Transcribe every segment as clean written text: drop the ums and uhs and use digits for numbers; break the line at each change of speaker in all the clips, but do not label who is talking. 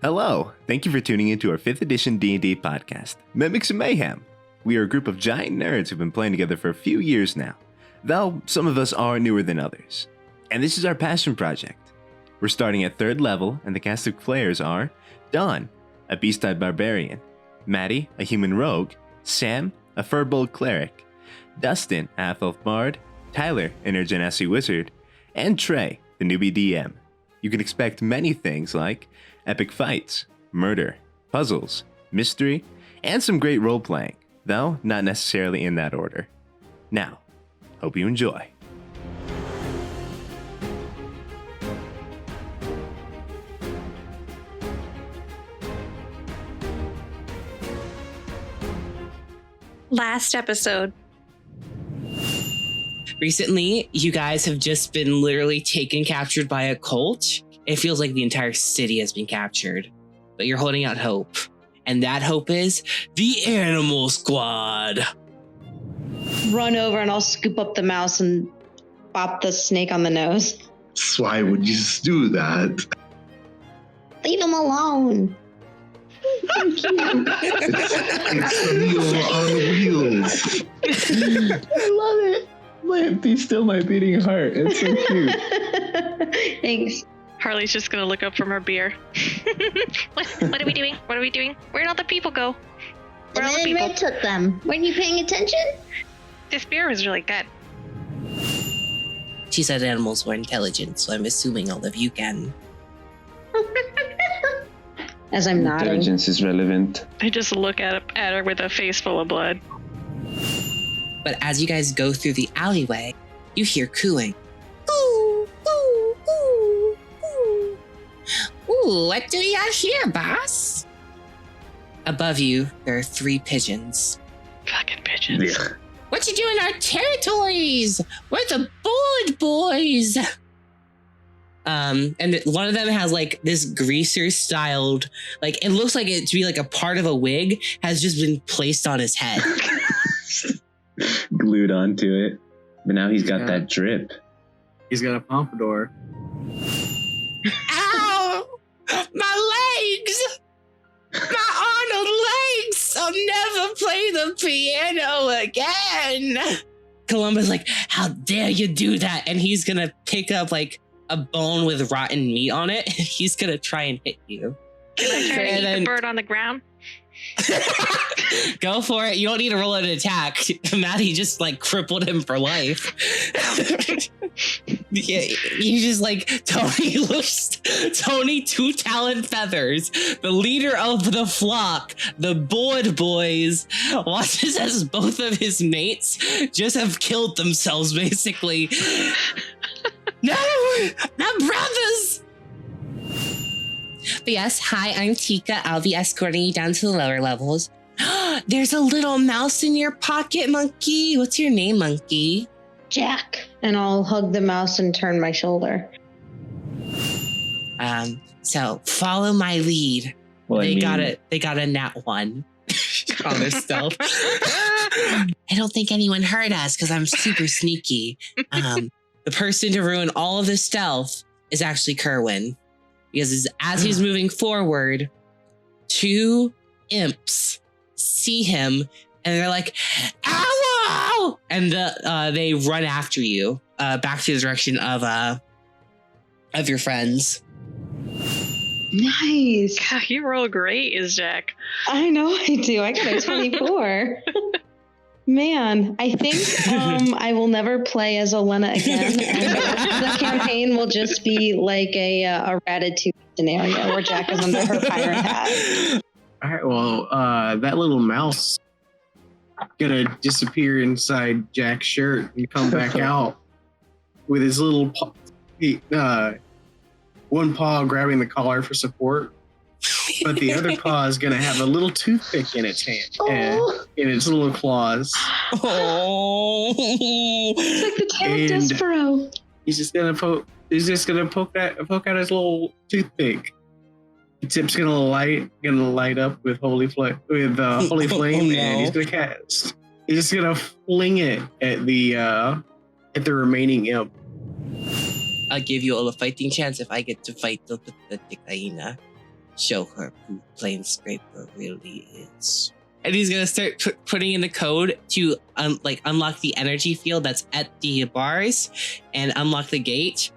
Hello, thank you for tuning into our 5th edition D&D podcast, Mimics of Mayhem. We are a group of giant nerds who've been playing together for a few years now, though some of us are newer than others. And this is our passion project. We're starting at 3rd level, and the cast of players are Dawn, a beast-eyed barbarian, Maddie, a human rogue, Sam, a furbolg cleric, Dustin, a half-elf bard, Tyler, an Genasi wizard, and Trey, the newbie DM. You can expect many things like epic fights, murder, puzzles, mystery, and some great role-playing, though not necessarily in that order. Now, hope you enjoy.
Last episode.
Recently, you guys have just been literally captured by a cult. It feels like the entire city has been captured, but you're holding out hope. And that hope is the Animal Squad.
Run over and I'll scoop up the mouse and bop the snake on the nose.
Why would you just do that?
Leave him alone.
It's a wheel on wheels.
I love it. Be still my beating heart. It's so cute.
Thanks.
Harley's just gonna look up from her beer. What are we doing? What are we doing? Where'd all the people go?
The
Where are all the
man
people?
Red took them. Weren't you paying attention?
This beer was really good.
She said animals were intelligent, so I'm assuming all of you can.
As I'm nodding.
Intelligence is relevant.
I just look at her with a face full of blood.
But as you guys go through the alleyway, you hear cooing. Ooh, what do we got here, boss? Above you, there are 3 pigeons.
Fucking pigeons.
Yeah.
What you doing in our territories? We're the Bullet Boys. And one of them has like this greaser styled, like it looks like it to be like a part of a wig has just been placed on his head.
Glued onto it. But now he's got that drip.
He's got a pompadour.
Ow! My legs! My Arnold legs! I'll never play the piano again! Columba's like, how dare you do that? And he's gonna pick up like a bone with rotten meat on it. He's gonna try and hit you.
Can I try to eat the bird on the ground?
Go for it. You don't need to roll an attack. Maddie just like crippled him for life. Yeah, you just like Tony 2 Talon Feathers, the leader of the flock, the Board Boys, watches as both of his mates just have killed themselves basically. No, not brothers. But yes, hi, I'm Tika. I'll be escorting you down to the lower levels. There's a little mouse in your pocket, monkey. What's your name, monkey?
Jack. And I'll hug the mouse and turn my shoulder.
So follow my lead.
Well,
They got a nat 1 on their stealth. I don't think anyone heard us because I'm super sneaky. The person to ruin all of the stealth is actually Kerwin. Because as he's moving forward, 2 imps see him and they're like, ow! And they run after you back to the direction of your friends.
Nice.
God, you roll great, is Jack.
I know I do. I got a 24. Man, I think I will never play as Olenna again. And the campaign will just be like a Ratatouille scenario where Jack is under her pirate hat.
All right, well, that little mouse gonna disappear inside Jack's shirt and come back out with his little one paw grabbing the collar for support, but the other paw is gonna have a little toothpick in its hand and in its little claws.
Oh,
It's like the tail of Despero.
He's just gonna poke out his little toothpick. The tip's gonna light up with holy flame, and he's gonna cast. He's just gonna fling it at the remaining imp.
I'll give you all a fighting chance if I get to fight the hyena. show her who Planescraper really is. And he's gonna start putting in the code to unlock the energy field that's at the bars and unlock the gate.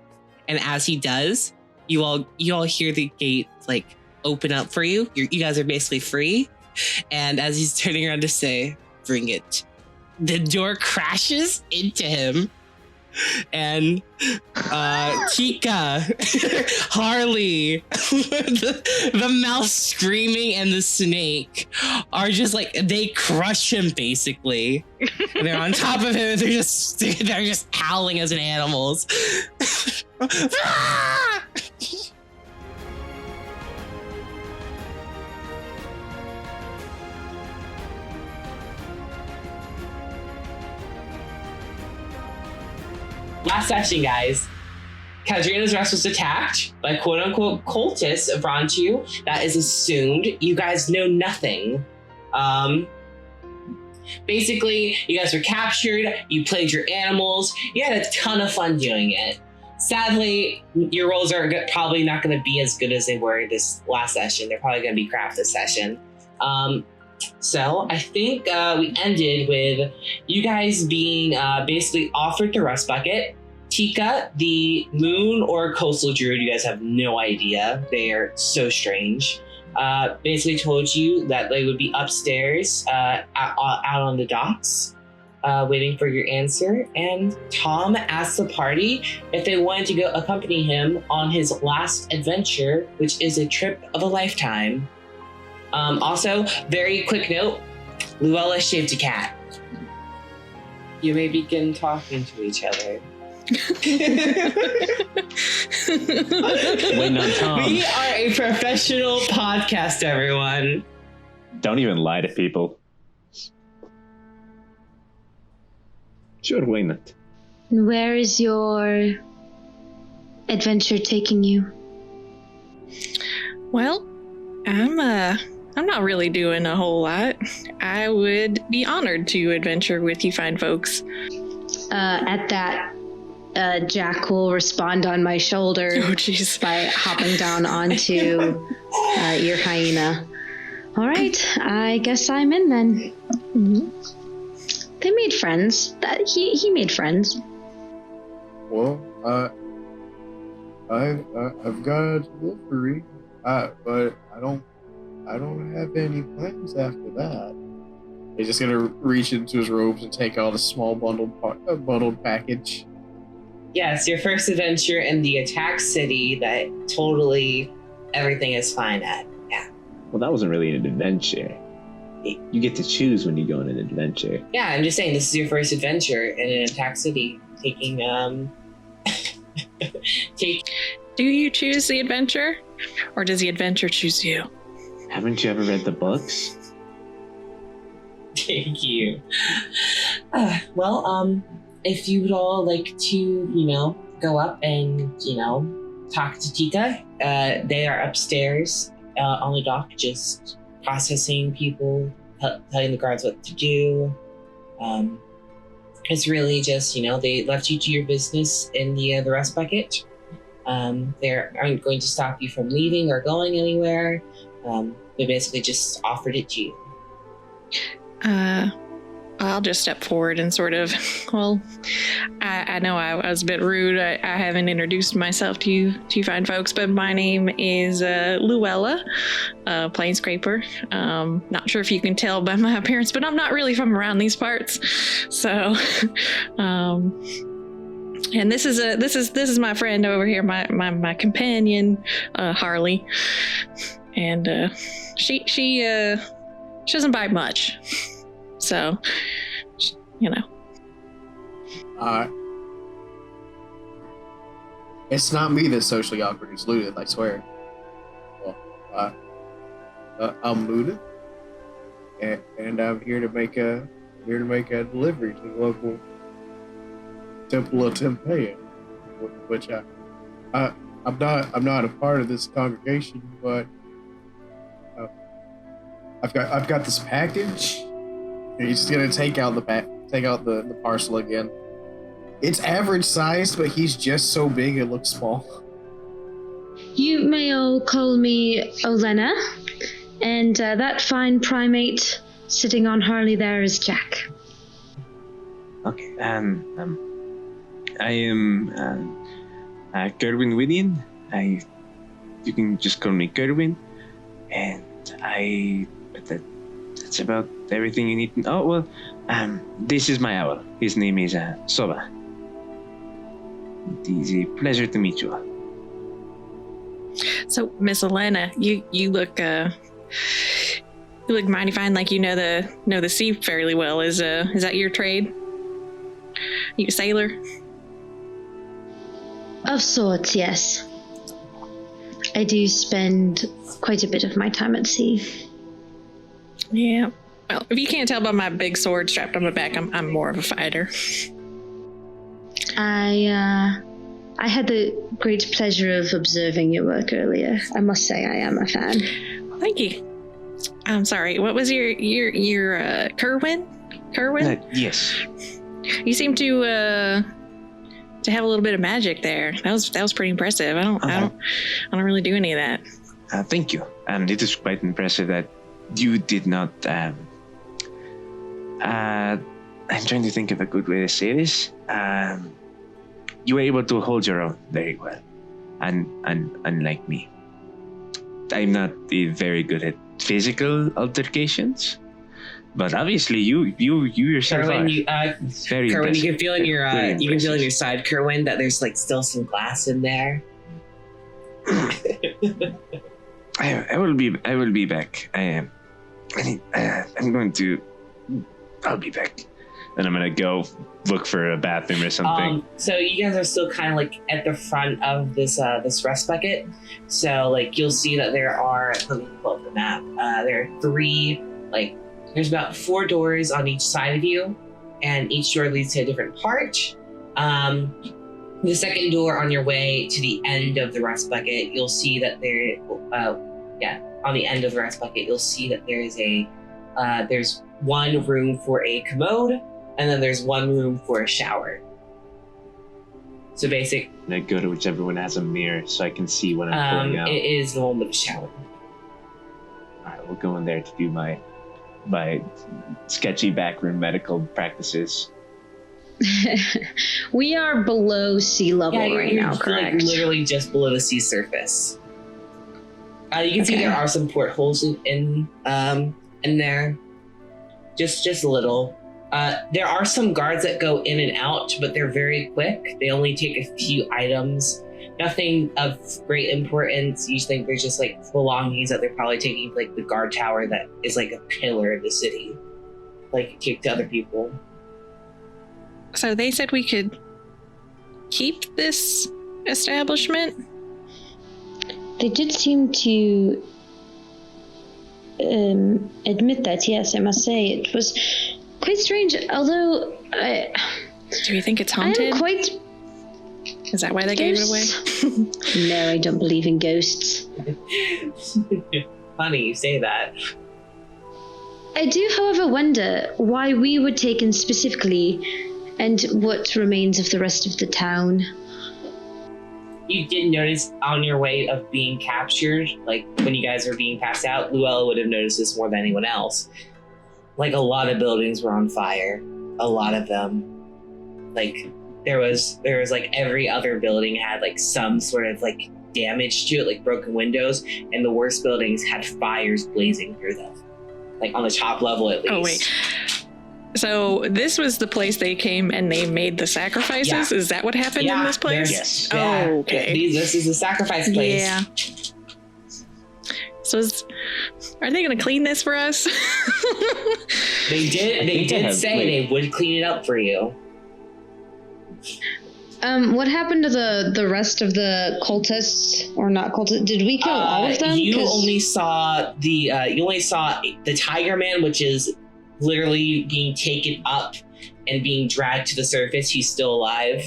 And as he does, you all hear the gate like open up for you. You guys are basically free. And as he's turning around to say, "Bring it," the door crashes into him. And Tika, Harley, the mouse screaming, and the snake are just like, they crush him basically. And they're on top of him. They're just howling as animals. Last session, guys. Caeldrina's Rest was attacked by quote-unquote cultists of Rontu. That is assumed. You guys know nothing. Basically, you guys were captured. You played your animals. You had a ton of fun doing it. Sadly, your rolls are probably not going to be as good as they were this last session. They're probably going to be crap this session. So I think we ended with you guys being basically offered the rest bucket. Tika, the moon or coastal druid, you guys have no idea. They are so strange. Basically told you that they would be upstairs out on the docks waiting for your answer. And Tom asked the party if they wanted to go accompany him on his last adventure, which is a trip of a lifetime. Also, very quick note, Luella shaved a cat. You may begin talking to each other.
Waiting on Tom.
We are a professional podcast, everyone.
Don't even lie to people. Sure, why not?
Where is your adventure taking you?
Well, I'm not really doing a whole lot. I would be honored to adventure with you fine folks.
At that, Jack will respond on my shoulder by hopping down onto your hyena. All right, I guess I'm in then. Mm-hmm. They made friends. He made friends.
Well, I've got a delivery, but I don't have any plans after that. He's just gonna reach into his robes and take out a small bundled package.
Yes, your first adventure in the attack city that totally everything is fine at. Yeah.
Well, that wasn't really an adventure. You get to choose when you go on an adventure.
Yeah, I'm just saying this is your first adventure in an attack city. Taking
Do you choose the adventure, or does the adventure choose you?
Haven't you ever read the books?
Thank you. Well, if you would all like to, go up and, talk to Tika, they are upstairs on the dock, just processing people, telling the guards what to do. It's really just, they left you to your business in the rest bucket. They aren't going to stop you from leaving or going anywhere. They basically just offered it to you.
I'll just step forward and sort of, I know I was a bit rude. I haven't introduced myself to you fine folks, but my name is Luella, Planescraper. Not sure if you can tell by my appearance, but I'm not really from around these parts. So, and this is my friend over here, my companion, Harley, and she doesn't bite much. So,
It's not me that's socially awkward. It's Ludith, I swear. Well, I'm Ludith, and I'm here to make a delivery to the local Temple of Tempea, which I'm not a part of this congregation, but I've got this package. He's just gonna take out the parcel again. It's average sized, but he's just so big it looks small.
You may all call me Olena, and that fine primate sitting on Harley there is Jack.
Okay. I am Kerwin Widian. You can just call me Kerwin, and that's about everything you need to know. Oh well, this is my owl. His name is Soba. It is a pleasure to meet you all.
So, Miss Elena, you look mighty fine. Like you know the sea fairly well. Is that your trade? You a sailor?
Of sorts, yes. I do spend quite a bit of my time at sea.
Yeah. Well, if you can't tell by my big sword strapped on my back, I'm more of a fighter.
I had the great pleasure of observing your work earlier. I must say I am a fan.
Thank you. I'm sorry. What was your Kerwin? Kerwin?
Yes.
You seem to have a little bit of magic there. That was pretty impressive. I don't really do any of that.
Thank you. It is quite impressive that you did not. I'm trying to think of a good way to say this. You were able to hold your own very well, and unlike me, I'm not very good at physical altercations. But obviously, you yourself
Kerwin,
are. Very
Kerwin, you
impressive.
can feel in your you can feel in your side, Kerwin, that there's like still some glass in there.
I will be back. I'm going to. I'll be back. And I'm gonna go look for a bathroom or something.
So you guys are still kind of like at the front of this rest bucket. So like you'll see that there are. Let me pull up the map. There are 3 like. There's about 4 doors on each side of you, and each door leads to a different part. The second door on your way to the end of the rest bucket, you'll see that there, on the end of the rest bucket, you'll see that there is there's one room for a commode, and then there's one room for a shower. So basic.
And I go to whichever one has a mirror so I can see when I'm pulling out.
It is the one with the shower.
All right, we'll go in there to do my sketchy backroom medical practices.
We are below sea level right
you're
now, correct?
Like literally just below the sea surface. You can see there are some portholes in there, just a little. There are some guards that go in and out, but they're very quick. They only take a few items. Nothing of great importance. You think there's just like belongings that they're probably taking, like the guard tower that is like a pillar of the city, like kicked to other people.
So they said we could keep this establishment?
They did seem to admit that, yes, I must say. It was quite strange, although
Do you think it's
I
haunted?
am quite...
Is that why they gave it away?
No, I don't believe in ghosts.
Funny you say that.
I do, however, wonder why we were taken specifically and what remains of the rest of the town.
You did notice on your way of being captured, like when you guys were being passed out, Luella would have noticed this more than anyone else. Like a lot of buildings were on fire. A lot of them. Like there was like every other building had like some sort of like damage to it, like broken windows, and the worst buildings had fires blazing through them. Like on the top level at least.
Oh wait. So this was the place they came and they made the sacrifices?
Yeah.
Is that what happened in this place?
Yes.
Oh, okay.
This is a sacrifice place.
Yeah. So are they going to clean this for us?
They did say they would clean it up for you.
What happened to the rest of the cultists, or not cultists? Did we kill all of them?
You only saw the Tiger Man, which is literally being taken up and being dragged to the surface. He's still alive.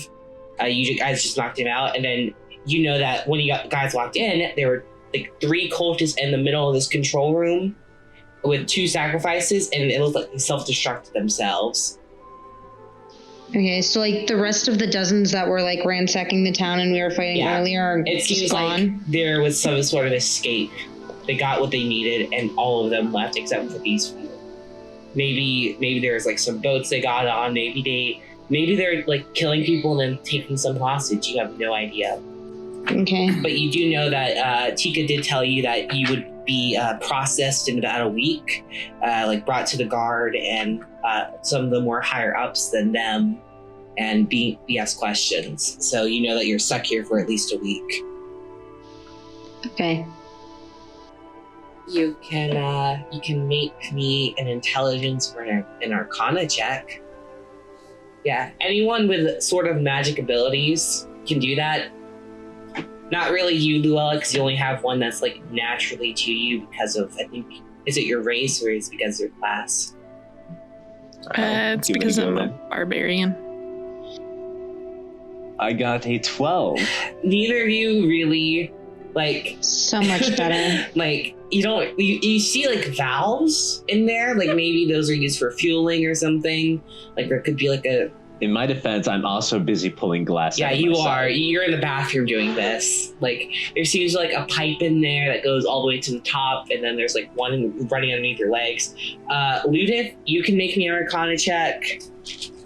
You guys just knocked him out, and then you know that when you guys walked in, there were like 3 cultists in the middle of this control room with 2 sacrifices, and it looked like they self-destructed themselves.
Okay, so like the rest of the dozens that were like ransacking the town and we were fighting earlier are
It
just
seems
gone.
like there was some sort of escape. They got what they needed, and all of them left except for these few. Maybe there's like some boats they got on. Maybe they're like killing people and then taking some hostage. You have no idea.
Okay.
But you do know that Tika did tell you that you would be processed in about a week, like brought to the guard and some of the more higher ups than them, and be asked questions. So you know that you're stuck here for at least a week.
Okay.
You can make me an intelligence or an arcana check. Yeah, anyone with sort of magic abilities can do that. Not really you, Luella, because you only have one that's like naturally to you because of, I think, is it your race or is it because of your class?
It's because I'm a barbarian.
I got a 12.
Neither of you really, like...
So much better.
Like, you see like valves in there, like maybe those are used for fueling or something. Like there could be like a...
In my defense, I'm also busy pulling glass out of
you
my
are.
side.
You're in the bathroom doing this. Like there seems like a pipe in there that goes all the way to the top, and then there's like one running underneath your legs. Ludith, you can make me an Arcana check.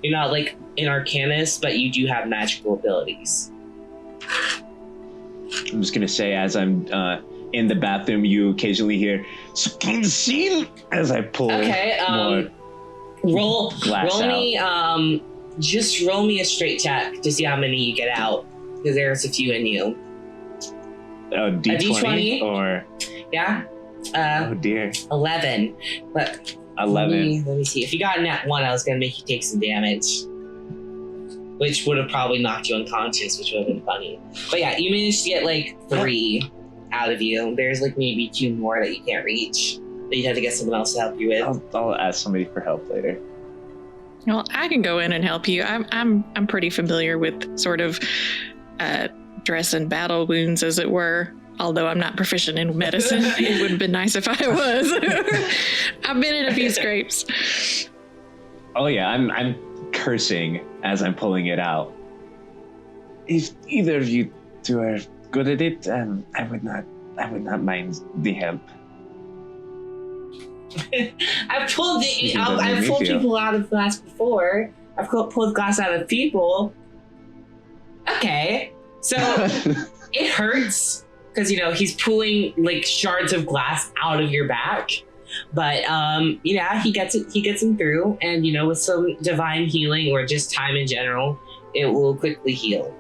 You're not like an Arcanist, but you do have magical abilities.
I'm just gonna say, as I'm in the bathroom, you occasionally hear "Seal" as I pull more
roll
glass out.
me. Just roll me a straight check to see how many you get out, because there's a few in you.
A D20 or
yeah.
Oh dear.
11. But
11.
Let me see. If you got a nat 1, I was gonna make you take some damage, which would have probably knocked you unconscious, which would have been funny. But yeah, you managed to get like 3 out of you. There's like maybe 2 more that you can't reach that you had to get someone else to help you with.
I'll ask somebody for help later.
Well, I can go in and help you. I'm pretty familiar with sort of dress and battle wounds, as it were. Although I'm not proficient in medicine, it would have been nice if I was. I've been in a few scrapes.
Oh yeah, I'm cursing as I'm pulling it out. If either of you two are good at it, I would not mind the help.
I've pulled people out of glass before. I've pulled glass out of people. Okay, so it hurts because he's pulling like shards of glass out of your back, but he gets him through, and with some divine healing or just time in general, it will quickly heal.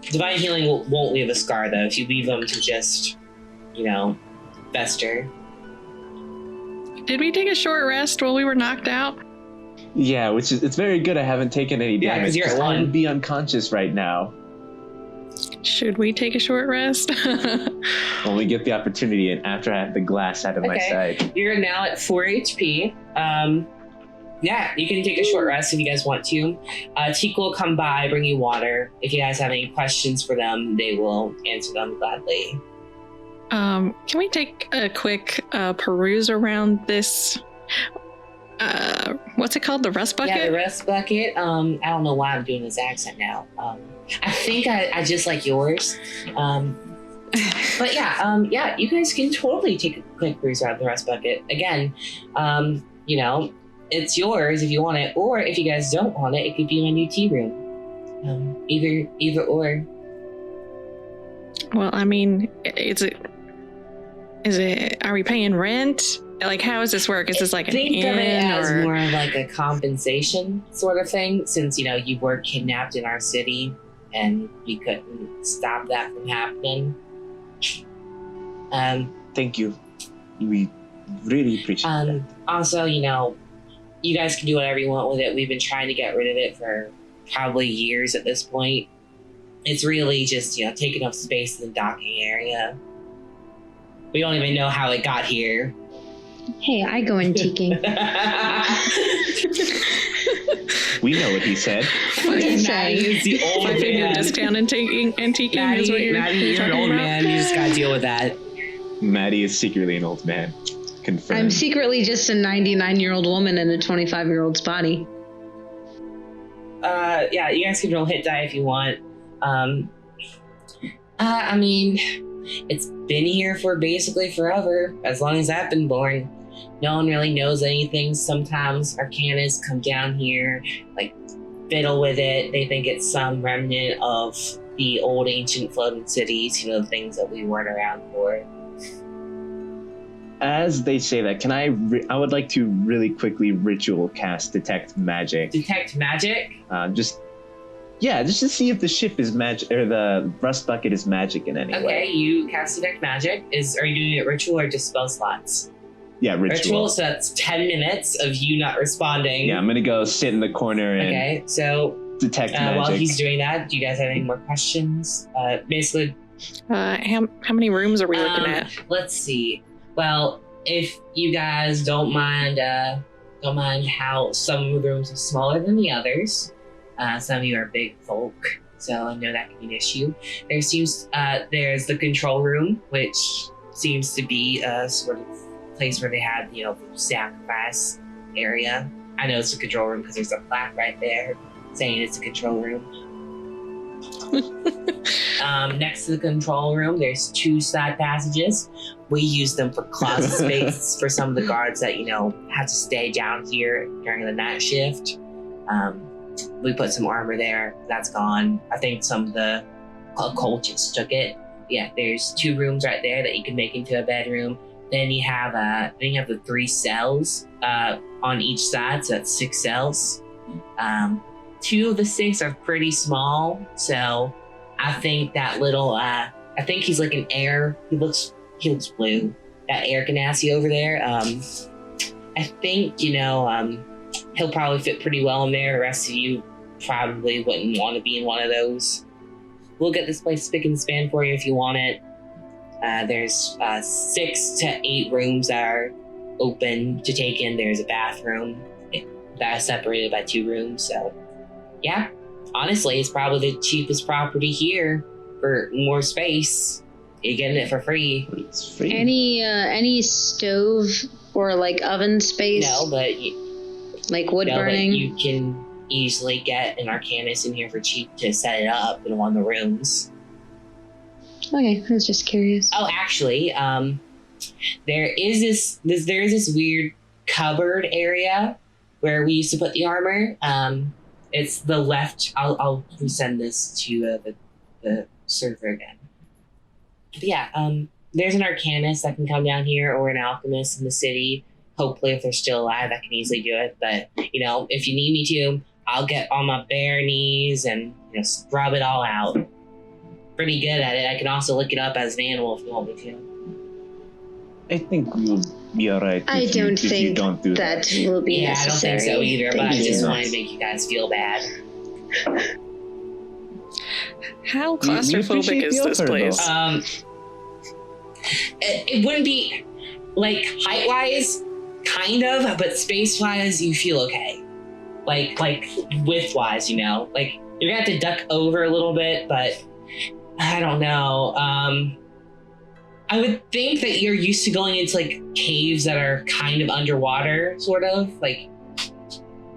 Divine healing won't leave a scar though if you leave them to just fester.
Did we take a short rest while we were knocked out?
Yeah, it's very good I haven't taken any damage.
because you're at 1.
I would be unconscious right now.
Should we take a short rest?
When we get the opportunity and after I have the glass out of my side.
You're now at 4 HP. Yeah, you can take a short rest if you guys want to. Tika will come by, bring you water. If you guys have any questions for them, they will answer them gladly.
Can we take a quick peruse around this? What's it called? The rest bucket?
Yeah, the rest bucket. I don't know why I'm doing this accent now. I think I just like yours. But yeah, you guys can totally take a quick peruse around the rest bucket. Again, it's yours if you want it, or if you guys don't want it, it could be my new tea room. Either or.
Well, I mean, is it, are we paying rent? Like, how does this work? Is this like an inn?
Think of it as more of like a compensation sort of thing, since, you were kidnapped in our city and we couldn't stop that from happening.
Thank you. We really appreciate that.
Also, you guys can do whatever you want with it. We've been trying to get rid of it for probably years at this point. It's really just, taking up space in the docking area. We don't even know how it got here.
Hey, I go antiquing.
We know what he said.
What did he
Maddie is the old
5-figure
man.
discount antiquing is what you're
Maddie, you're an
talking
old
about?
man. You just gotta deal with that.
Maddie is secretly an old man. Confirmed.
I'm secretly just a 99-year-old woman in a 25-year-old's body.
yeah, you guys can roll hit die if you want. I mean, it's been here for basically forever, as long as I've been born. No one really knows anything. Sometimes Arcanas come down here, like, fiddle with it. They think it's some remnant of the old ancient floating cities, the things that we weren't around for.
As they say that, can I would like to really quickly ritual cast Detect Magic.
Detect Magic?
Just to see if the ship is magic, or the rust bucket is magic in any way.
Okay, you cast Detect Magic. Are you doing it ritual or just spell slots?
Yeah, ritual.
So that's 10 minutes of you not responding.
Yeah, I'm gonna go sit in the corner and
okay, so
detect magic.
While he's doing that, do you guys have any more questions? Basically,
how many rooms are we looking at?
Let's see. Well, if you guys don't mind how some of the rooms are smaller than the others, some of you are big folk, so I know that can be an issue. There's the control room, which seems to be a sort of place where they had, the sacrifice area. I know it's a control room because there's a plaque right there saying it's a control room. Next to the control room, there's 2 side passages. We use them for closet space for some of the guards that, have to stay down here during the night shift. We put some armor there. That's gone. I think some of the cultists took it. Yeah, there's 2 rooms right there that you can make into a bedroom. Then you have the 3 cells on each side, so that's 6 cells. 2 of the 6 are pretty small, so I think that little I think he's like an air. He looks blue. That air ganassi over there. I think he'll probably fit pretty well in there. The rest of you probably wouldn't want to be in one of those. We'll get this place spick and span for you if you want it. There's 6 to 8 rooms that are open to take in. There's a bathroom that is separated by 2 rooms. So, yeah, honestly, it's probably the cheapest property here for more space. You're getting it for free.
It's free.
Any stove or like oven space?
No, but
like wood burning.
But you can easily get an Arcanist in here for cheap to set it up in one of the rooms.
Okay, I was just curious.
Oh, actually, there is this weird cupboard area where we used to put the armor. It's the left. I'll resend this to the server again. But yeah, there's an Arcanist that can come down here, or an Alchemist in the city. Hopefully, if they're still alive, I can easily do it. But if you need me to, I'll get on my bare knees and scrub it all out. Pretty good at it. I can also look it up as an animal if you want me to.
I think you'll be alright.
I don't think that will be necessary.
I don't think so either, but I just wanted to make you guys feel bad.
How claustrophobic is this place?
It wouldn't be, like, height-wise, kind of, but space-wise, you feel okay. Like width-wise, Like, you're gonna have to duck over a little bit, but I don't know. I would think that you're used to going into like caves that are kind of underwater, sort of. Like,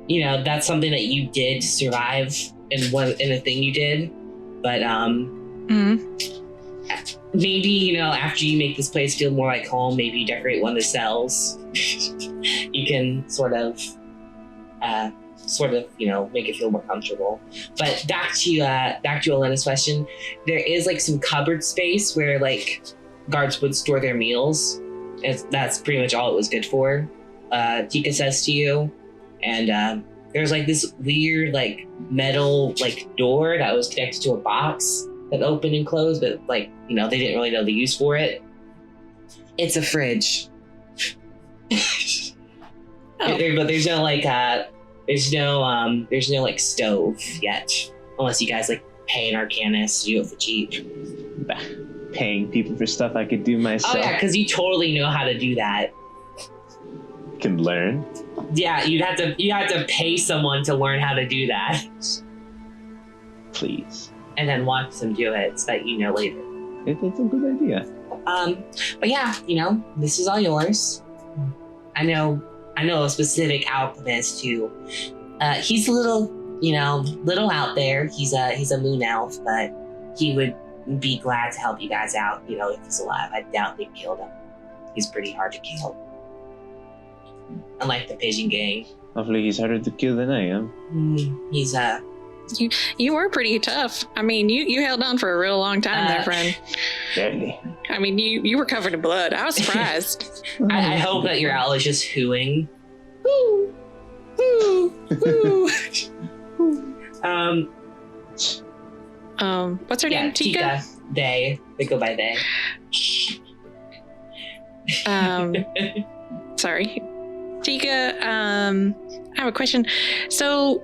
that's something that you did to survive in a thing you did. But maybe, after you make this place feel more like home, maybe you decorate one of the cells. You can sort of, make it feel more comfortable. But back to Elena's question, there is like some cupboard space where like guards would store their meals. And that's pretty much all it was good for. Tika says to you, and there's like this weird like metal like door that was connected to a box that opened and closed, but like they didn't really know the use for it. It's a fridge. But there's no like there's no like stove yet, unless you guys like pay an Arcanist to do it for cheap.
Paying people for stuff I could do myself.
Oh yeah, because you totally know how to do that.
Can learn. Yeah,
you have to pay someone to learn how to do that.
Please.
And then watch them do it so that later.
It's a good idea.
But yeah, this is all yours. I know a specific alchemist who he's a little little out there. He's a moon elf, but he would be glad to help you guys out, if he's alive. I doubt they've killed him. He's pretty hard to kill. Unlike the pigeon gang.
Hopefully he's harder to kill than I am.
He's
You were pretty tough. I mean, you held on for a real long time there, friend.
Barely.
I mean, you were covered in blood. I was surprised.
I hope that your owl is just hooing. Woo! Woo! Woo!
What's her name? Tika?
They go by they.
Sorry. Tika, I have a question. So,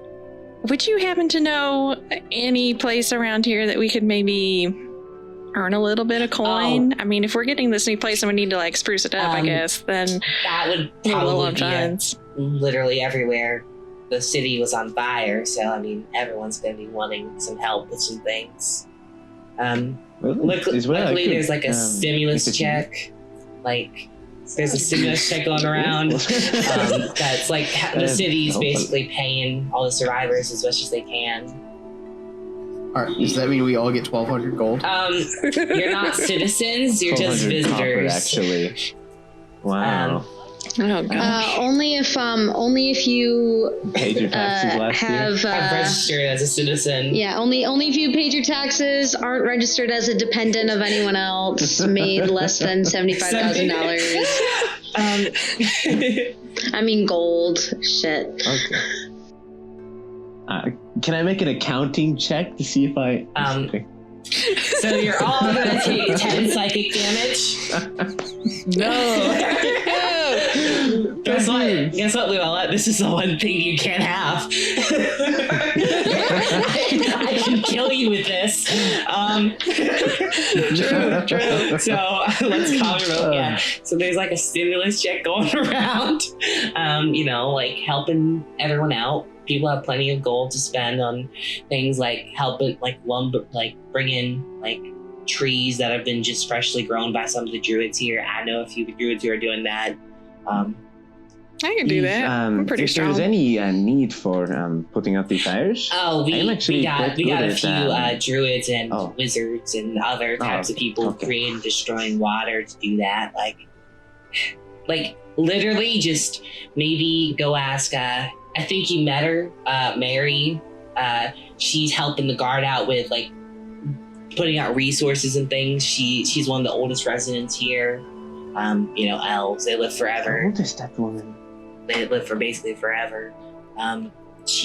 would you happen to know any place around here that we could maybe earn a little bit of coin? I mean, if we're getting this new place and we need to spruce it up, I guess, then
that would
probably
be literally everywhere. The city was on fire, so I mean, everyone's going to be wanting some help with some things. Luckily, there's a stimulus check. There's a stimulus check going around. That's the city's basically paying all the survivors as much as they can.
All right, does that mean we all get 1,200 gold?
You're not citizens. You're just visitors.
Actually, wow.
Oh gosh.
Only if you
paid your taxes last
have
registered as a citizen.
Yeah, only if you paid your taxes, aren't registered as a dependent of anyone else, made less than $75,000. I mean gold. Shit.
Okay. Can I make an accounting check to see if I?
So you're all gonna take 10 psychic damage. No. Guess what, Luella? This is the one thing you can't have. I can kill you with this. True. So let's call it real. Yeah. So there's a stimulus check going around. Helping everyone out. People have plenty of gold to spend on things like helping, lumber, bring in trees that have been just freshly grown by some of the druids here. I know a few of the druids who are doing that.
I can do that. I'm pretty
if
strong.
If there's any need for putting out the fires,
we got a few druids and wizards and other types of people creating and destroying water to do that. Literally, just maybe go ask. I think you met her, Mary. She's helping the guard out with putting out resources and things. She's one of the oldest residents here. Elves, they live forever.
How old is that woman?
They live for basically forever. If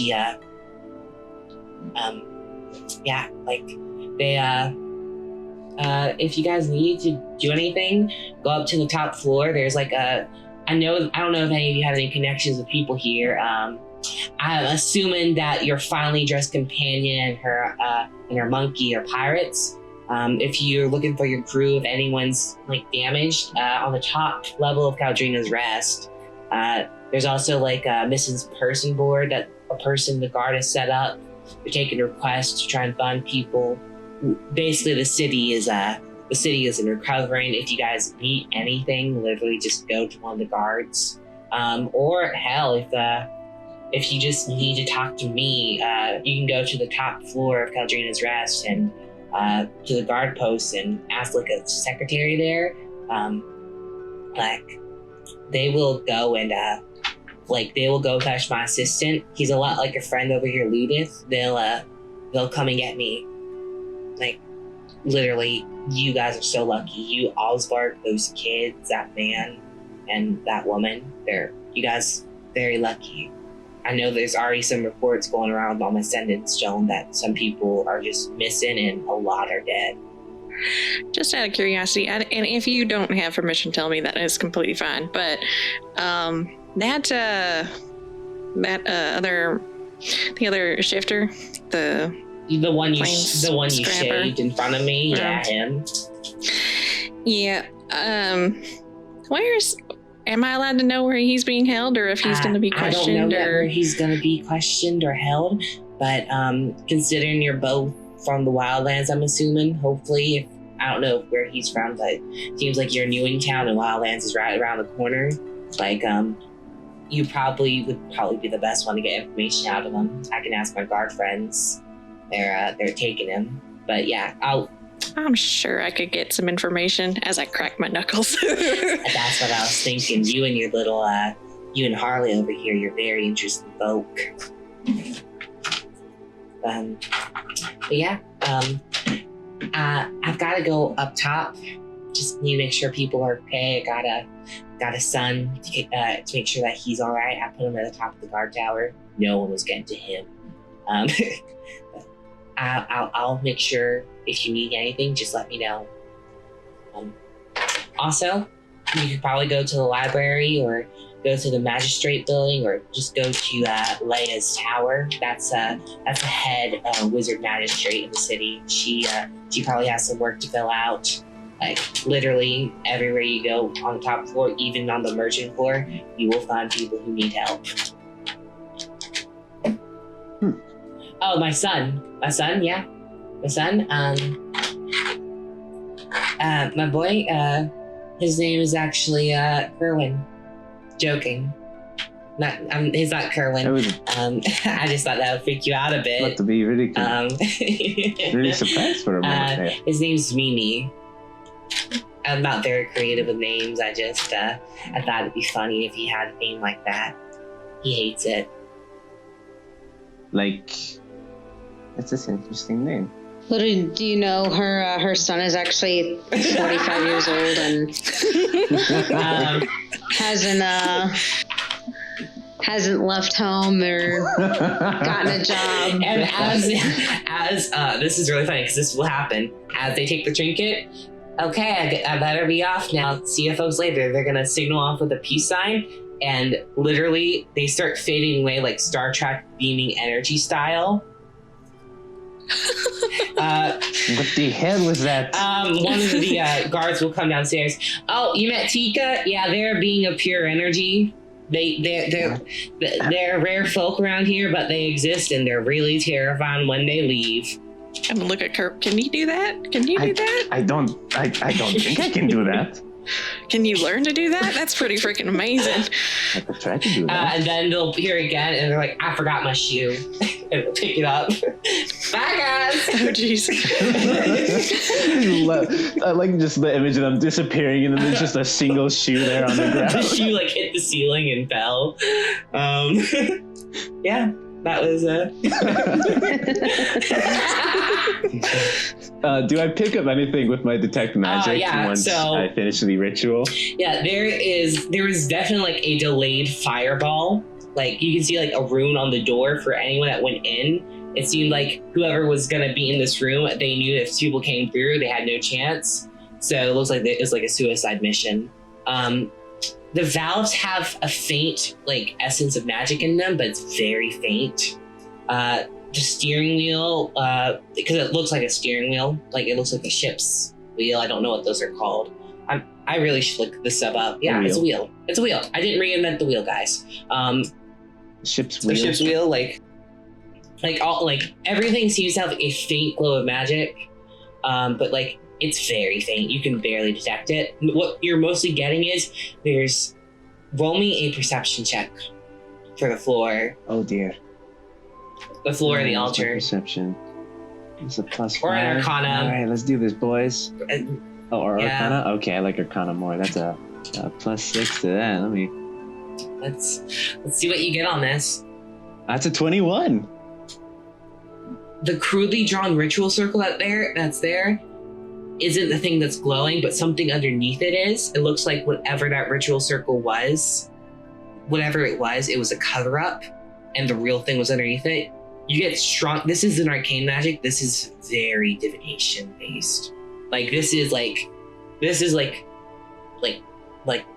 you guys need to do anything, go up to the top floor. There's I don't know if any of you have any connections with people here. I'm assuming that your finely dressed companion and her monkey are pirates. If you're looking for your crew, if anyone's damaged, on the top level of Caeldrina's Rest, there's also a missing person board that the guard has set up. They're taking requests to try and find people. Basically, the city isn't recovering. If you guys need anything, literally just go to one of the guards. Or hell, if you just need to talk to me, you can go to the top floor of Caeldrina's Rest and to the guard post and ask a secretary there. They will go and they will go fetch my assistant. He's a lot like a friend over here, Ludith. They'll come and get me. Literally, you guys are so lucky. You, Osbark, those kids, that man, and that woman. You guys very lucky. I know there's already some reports going around on Ascendants showing that some people are just missing and a lot are dead.
Just out of curiosity, and if you don't have permission, tell me. That is completely fine. But the other shifter, the
one you shaved in front of me, yeah, him.
Yeah. Am I allowed to know where he's being held, or if he's going to be questioned?
I don't know where he's going to be questioned or held, but considering you're both from the Wildlands, I'm assuming, hopefully, I don't know where he's from, but it seems like you're new in town and Wildlands is right around the corner. you probably would be the best one to get information out of them. I can ask my guard friends. They're taking him. But yeah,
I'm sure I could get some information as I crack my knuckles.
That's what I was thinking. You and your little, you and Harley over here, you're very interesting folk. But yeah, I've got to go up top. Just need to make sure people are okay. I got a son to make sure that he's all right. I put him at the top of the guard tower. No one was getting to him. I'll make sure if you need anything, just let me know. Also, you could probably go to the library or go to the magistrate building or just go to Leia's tower. That's the head wizard magistrate in the city. She probably has some work to fill out. Like literally everywhere you go on the top floor, even on the merchant floor, you will find people who need help. Oh, my son, yeah. My son, my boy, his name is actually Kerwin. Joking. He's not Kerwin. I just thought that would freak you out a bit.
Not to be really, really surprised for a moment there.
His name's Mimi. I'm not very creative with names. I just, I thought it'd be funny if he had a name like that. He hates it.
That's just an interesting name.
Little do you know, her son is actually 45 years old and hasn't left home or gotten a job.
And as this is really funny because this will happen as they take the trinket. Okay, I better be off now. See you folks later. They're gonna signal off with a peace sign, and literally they start fading away like Star Trek beaming energy style.
What the hell was that?
One of the guards will come downstairs. Oh, you met Tika? Yeah, they're being a pure energy. They're rare folk around here, but they exist and they're really terrifying when they leave.
I'm gonna look at Kurt. Can you do that? Can you do that?
I don't think I can do that.
Can you learn to do that? That's pretty freaking amazing.
I could try to do that.
And then they'll hear again, and they're like, "I forgot my shoe," and they'll pick it up. Bye, guys.
Oh, jeez.
I like just the image of them disappearing, and then there's just a single shoe there on the ground.
The shoe like hit the ceiling and fell. Yeah, that was
do I pick up anything with my detect magic once I finish the ritual?
Yeah, there is definitely like a delayed fireball. Like you can see like a rune on the door for anyone that went in. It seemed like whoever was gonna be in this room, they knew if people came through, they had no chance. So it looks like it was like a suicide mission. The valves have a faint like essence of magic in them, but it's very faint. The steering wheel, because it looks like a steering wheel, like it looks like a ship's wheel. I don't know what those are called. I really should look this stuff up. Yeah, it's a wheel. It's a wheel. I didn't reinvent the wheel, guys.
Ship's wheel.
The ship's wheel, like everything seems to have a faint glow of magic, but like it's very faint. You can barely detect it. What you're mostly getting is roll me a perception check for the floor.
Oh dear.
The floor of the altar.
Perception. It's a +5.
Or an Arcana.
All right, let's do this, boys. Or
yeah.
Arcana? Okay, I like Arcana more. That's a +6 to that.
Let's see what you get on this.
That's a 21.
The crudely drawn ritual circle that's there isn't the thing that's glowing, but something underneath it is. It looks like whatever that ritual circle was, whatever it was a cover-up, and the real thing was underneath it. You get strong. This is an arcane magic. This is very divination based. Like this is like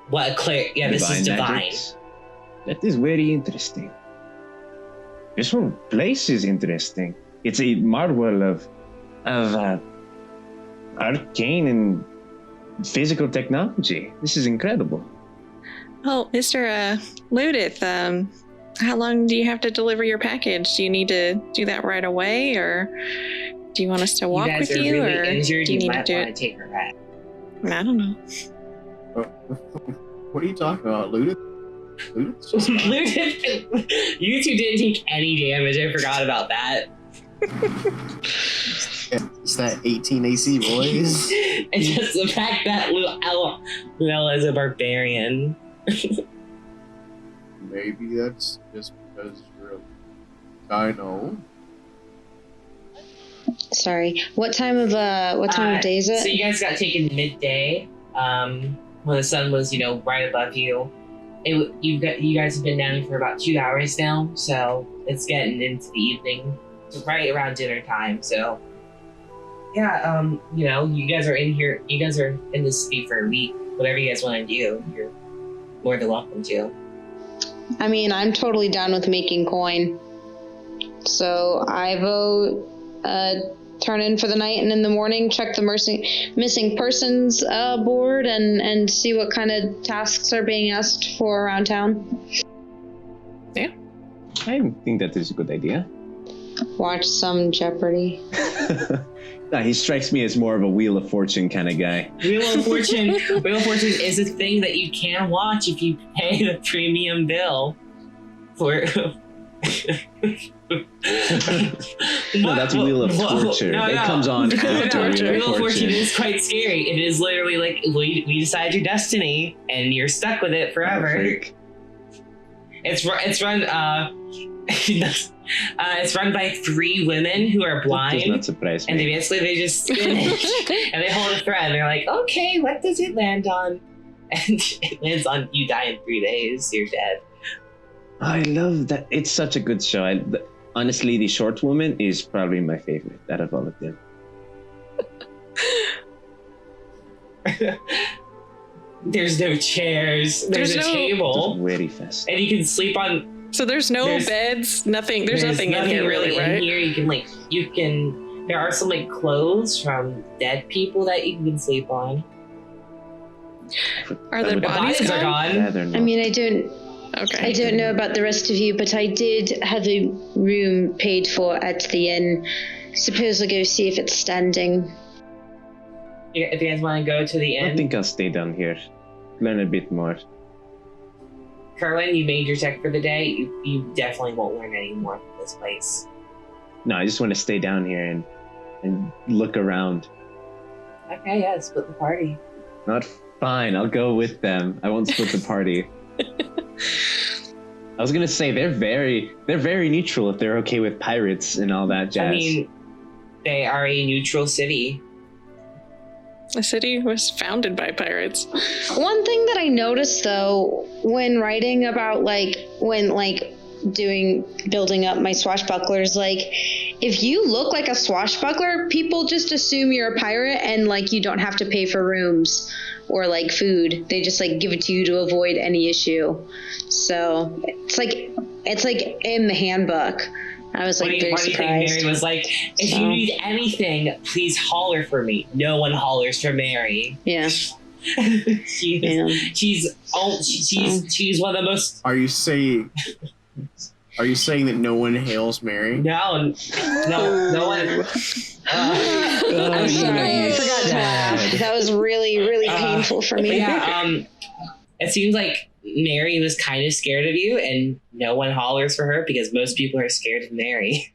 what a cleric. Yeah, this is divine.
Magics. That is very interesting. This whole place is interesting. It's a marvel of arcane and physical technology. This is incredible.
Oh, Mr. Ludith, how long do you have to deliver your package? Do you need to do that right away, or do you want us to walk with you,
really
or
injured,
do you need
might
to do
want
it?
to take her back.
I don't know.
What are you talking about, Ludith? It's just
You two didn't take any damage. I forgot about that.
it's that 18 AC, boys.
And just the fact that Luella is a barbarian.
Maybe that's just because you're I know.
Sorry. What time of day is it?
So you guys got taken midday, when the sun was, right above you. You guys have been down here for about 2 hours now, so it's getting into the evening, right around dinner time. So, yeah, you guys are in here. You guys are in this city for a week. Whatever you guys want to do, you're more than welcome to.
I mean, I'm totally down with making coin. So I vote turn in for the night, and in the morning check the missing persons board and see what kind of tasks are being asked for around town.
Yeah, I think that is a good idea.
Watch some Jeopardy.
Nah, he strikes me as more of a Wheel of Fortune kind of guy.
Wheel of Fortune is a thing that you can watch if you pay the premium bill for.
No, that's Wheel of Torture.
No.
It comes on after
Wheel of Fortune is quite scary. It is literally like we decide your destiny and you're stuck with it forever.
Perfect.
It's run. It's run by 3 women who are blind.
That does not surprise me.
And they just spin it and they hold a thread. They're like, okay, what does it land on? And it lands on you die in 3 days. You're dead.
I love that. It's such a good show. Honestly, the short woman is probably my favorite out of all of them.
There's no chairs. There's a table.
Very fast.
And you can sleep on.
So there's no beds, nothing. There's nothing in here really, right?
In here, you can. There are some clothes from dead people that you can sleep on.
Are their bodies
are gone?
I mean, I don't.
Okay.
I don't know about the rest of you, but I did have a room paid for at the inn. Suppose I'll go see if it's standing.
If you guys want to go to the inn.
I think I'll stay down here. Learn a bit more.
Kerwin, you made your check for the day. You definitely won't learn any more from this place.
No, I just want to stay down here and look around.
Okay, yeah, split the party.
Not fine. I'll go with them. I won't split the party. I was gonna say they're very neutral if they're okay with pirates and all that jazz.
I mean, they are a neutral city.
The city was founded by pirates.
One thing that I noticed though, when writing about building up my swashbucklers, if you look like a swashbuckler, people just assume you're a pirate and you don't have to pay for rooms or food. They just give it to you to avoid any issue. So it's in the handbook. I was very surprised.
Mary was like, if you need anything, please holler for me. No one hollers for Mary.
Yeah.
She's one of the most.
Are you saying that no one hails Mary?
No one.
I'm sorry, I forgot to laugh. That was really, really painful for me.
Yeah. It seems like Mary was kind of scared of you, and no one hollers for her because most people are scared of Mary.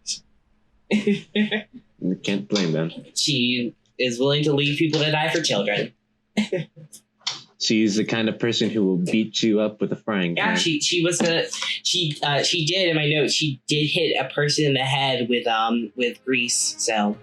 Can't blame them.
She is willing to leave people to die for children.
She's the kind of person who will beat you up with a frying pan.
Yeah, she did. In my notes, she did hit a person in the head with grease. So.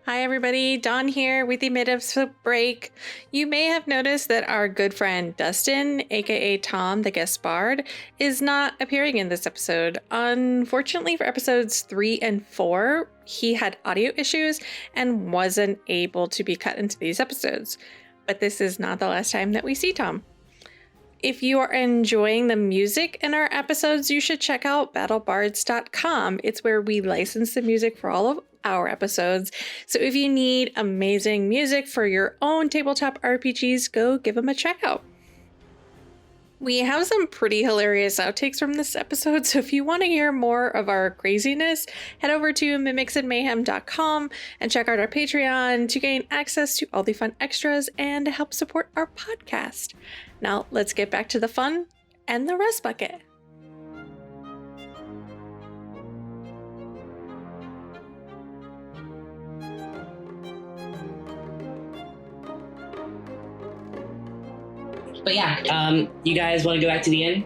Hi everybody, Dawn here with the mid-episode break. You may have noticed that our good friend Dustin, aka Tom, the guest bard, is not appearing in this episode. Unfortunately for episodes 3 and 4, he had audio issues and wasn't able to be cut into these episodes. But this is not the last time that we see Tom. If you are enjoying the music in our episodes, you should check out battlebards.com. It's where we license the music for all of our episodes. So if you need amazing music for your own tabletop RPGs, go give them a check out. We have some pretty hilarious outtakes from this episode, so if you want to hear more of our craziness, head over to mimicsandmayhem.com and check out our Patreon to gain access to all the fun extras and to help support our podcast. Now, let's get back to the fun and the rest bucket.
But yeah, you guys want to go back to the inn?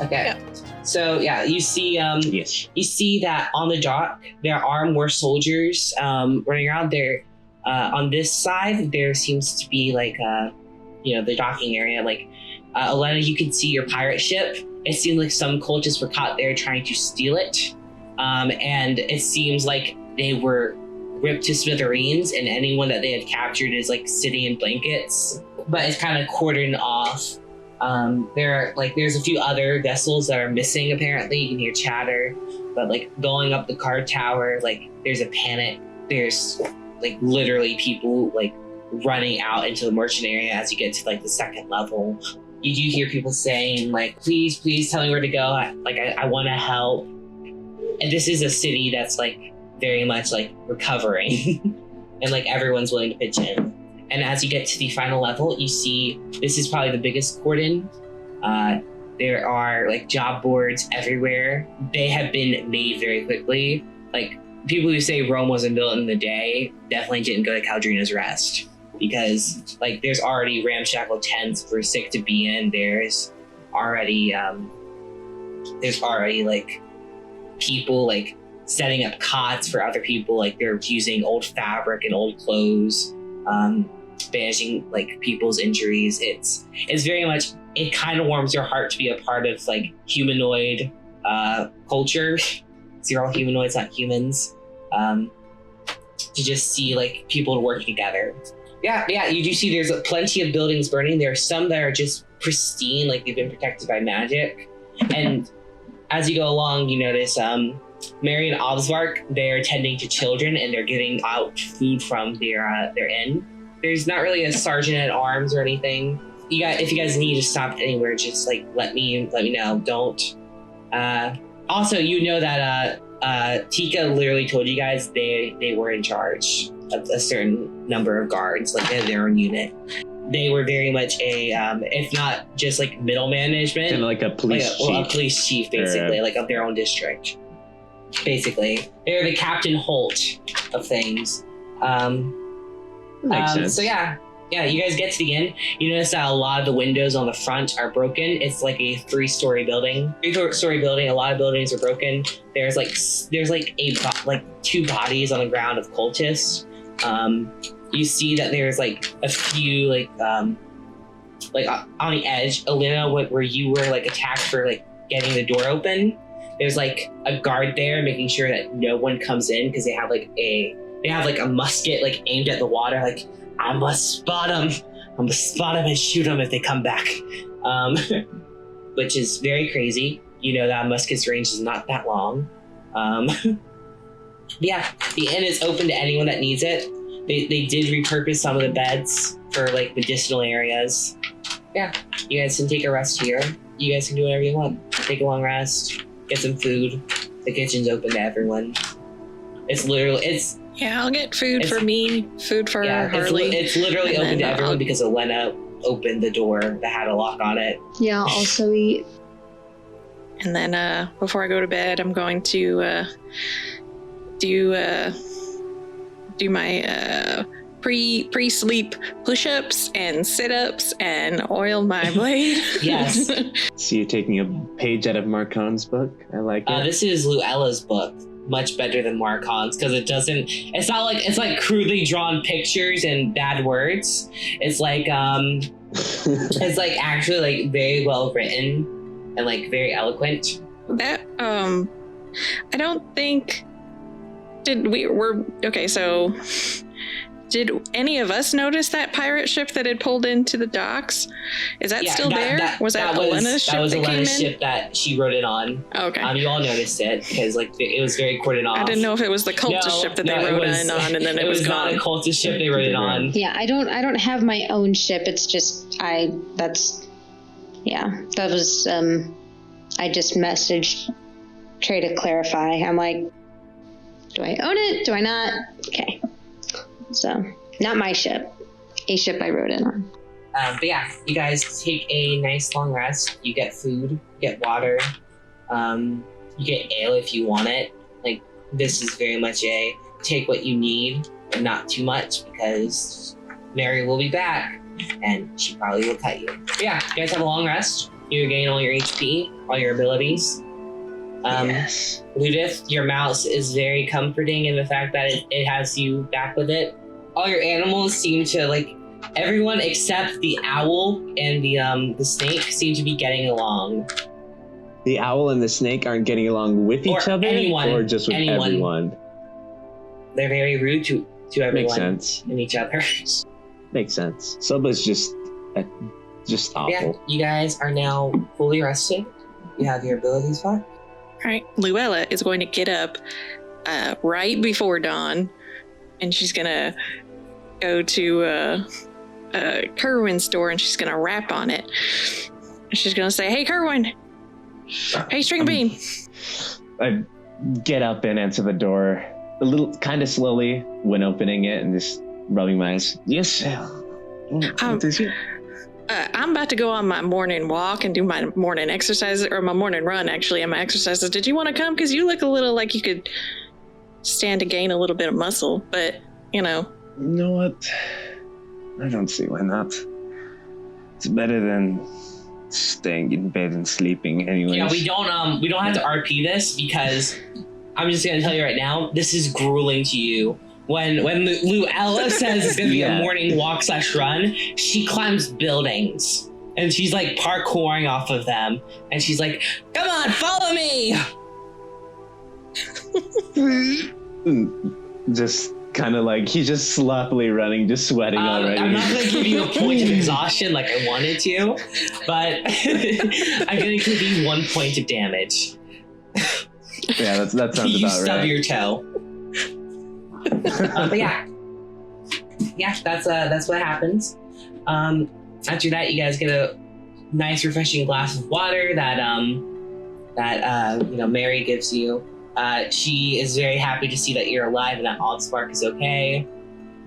Okay.
Yeah.
So yeah, you see,
Yes.
you see that on the dock there are more soldiers running around there. On this side, there seems to be like, the docking area. Like, Elena, you can see your pirate ship. It seems like some cultists were caught there trying to steal it, and it seems like they were ripped to smithereens, and anyone that they had captured is like sitting in blankets. But it's kind of cordoned off. There's a few other vessels that are missing. Apparently, you can hear chatter, but like going up the card tower, like there's a panic. There's like literally people like running out into the merchant area as you get to like the second level. You do hear people saying like, please tell me where to go. I want to help. And this is a city that's like very much like recovering and like everyone's willing to pitch in. And as you get to the final level, you see this is probably the biggest cordon. There are like job boards everywhere. They have been made very quickly. Like people who say Rome wasn't built in the day definitely didn't go to Caeldrina's Rest, because like there's already ramshackle tents for sick to be in. There's already like people like setting up cots for other people. Like they're using old fabric and old clothes. Bandaging like people's injuries. It's very much, it kind of warms your heart to be a part of like humanoid culture. So you're all humanoids, not humans. To just see like people working together. Yeah, you do see there's plenty of buildings burning. There are some that are just pristine, like they've been protected by magic. And as you go along, you notice Mary and Osvark, they're tending to children and they're giving out food from their inn. There's not really a sergeant at arms or anything. If you guys need to stop anywhere, just like let me know. Don't. Also, you know that Tika literally told you guys they were in charge of a certain number of guards. Like they had their own unit. They were very much a, if not just like middle management,
Kind of like a police chief.
A police chief, basically, like of their own district. Basically, they're the Captain Holt of things.
Makes sense.
So yeah, you guys get to the inn. You notice that a lot of the windows on the front are broken. It's like a three-story building. A lot of buildings are broken. There's two bodies on the ground of cultists. You see that there's like a few like on the edge, Elena, where you were like attacked for like getting the door open. There's like a guard there making sure that no one comes in, because they have a musket like aimed at the water. Like, I must spot them and shoot them if they come back. Which is very crazy. You know that musket's range is not that long. Yeah, the inn is open to anyone that needs it. They did repurpose some of the beds for like medicinal areas. Yeah, you guys can take a rest here. You guys can do whatever you want. Take a long rest, get some food. The kitchen's open to everyone.
Yeah, I'll get food for me, food for Harley.
It's literally open to everyone because Elena opened the door that had a lock on it.
Yeah, I'll also eat.
And then before I go to bed, I'm going to do my pre-sleep push-ups and sit-ups and oil my blade.
Yes.
So you're taking a page out of Marcon's book? I like it.
This is Luella's book. Much better than Marcon's, because it's like crudely drawn pictures and bad words. It's like it's like actually like very well written and like very eloquent.
That I don't think so did any of us notice that pirate ship that had pulled into the docks? Is that still there? Was that Elena's ship that came in? That was Elena's ship
that she wrote it on.
Okay.
You all noticed it because like it was very cordoned off.
I didn't know if it was the cultist ship that they wrote in on, and then it was gone.
Not a cultist ship they wrote it on.
Yeah, I don't have my own ship. It's just Yeah, that was, I just messaged Trey to clarify. I'm like, do I own it? Do I not? Okay. So, not my ship. A ship I rode in on.
But yeah, you guys take a nice long rest. You get food, you get water, you get ale if you want it. Like, this is very much a take what you need, but not too much, because Mary will be back, and she probably will cut you. But yeah, you guys have a long rest. You gain all your HP, all your abilities.
Yes.
Ludith, your mouse is very comforting in the fact that it has you back with it. All your animals seem to, like, everyone except the owl and the snake seem to be getting along.
The owl and the snake aren't getting along with each other? Or just with everyone?
They're very rude to everyone.
Makes sense.
And each other.
Makes sense. Soba's just awful.
Yeah, you guys are now fully rested. You have your abilities back.
All right, Luella is going to get up right before dawn, and she's gonna go to Kerwin's door, and she's gonna rap on it. And she's gonna say, "Hey, Kerwin! Hey, String Bean!"
I get up and answer the door a little, kind of slowly when opening it, and just rubbing my eyes. Yes. What is it?
I'm about to go on my morning walk and do my morning exercises, or my morning run, actually, and my exercises. Did you want to come? Because you look a little like you could stand to gain a little bit of muscle, but, you know.
You know what? I don't see why not. It's better than staying in bed and sleeping anyways.
Yeah, we don't have to RP this, because I'm just gonna tell you right now, this is grueling to you. When Luella says it's gonna be a morning walk / run, she climbs buildings and she's like parkouring off of them, and she's like, "Come on, follow me!"
Just kind of like, he's just sloppily running, just sweating already.
I'm not gonna give you a point of exhaustion like I wanted to, but I'm gonna give you 1 point of damage.
Yeah, that sounds
you
about right.
stub your toe. But yeah, that's what happens. After that, you guys get a nice, refreshing glass of water that Mary gives you. She is very happy to see that you're alive and that Oddspark is okay.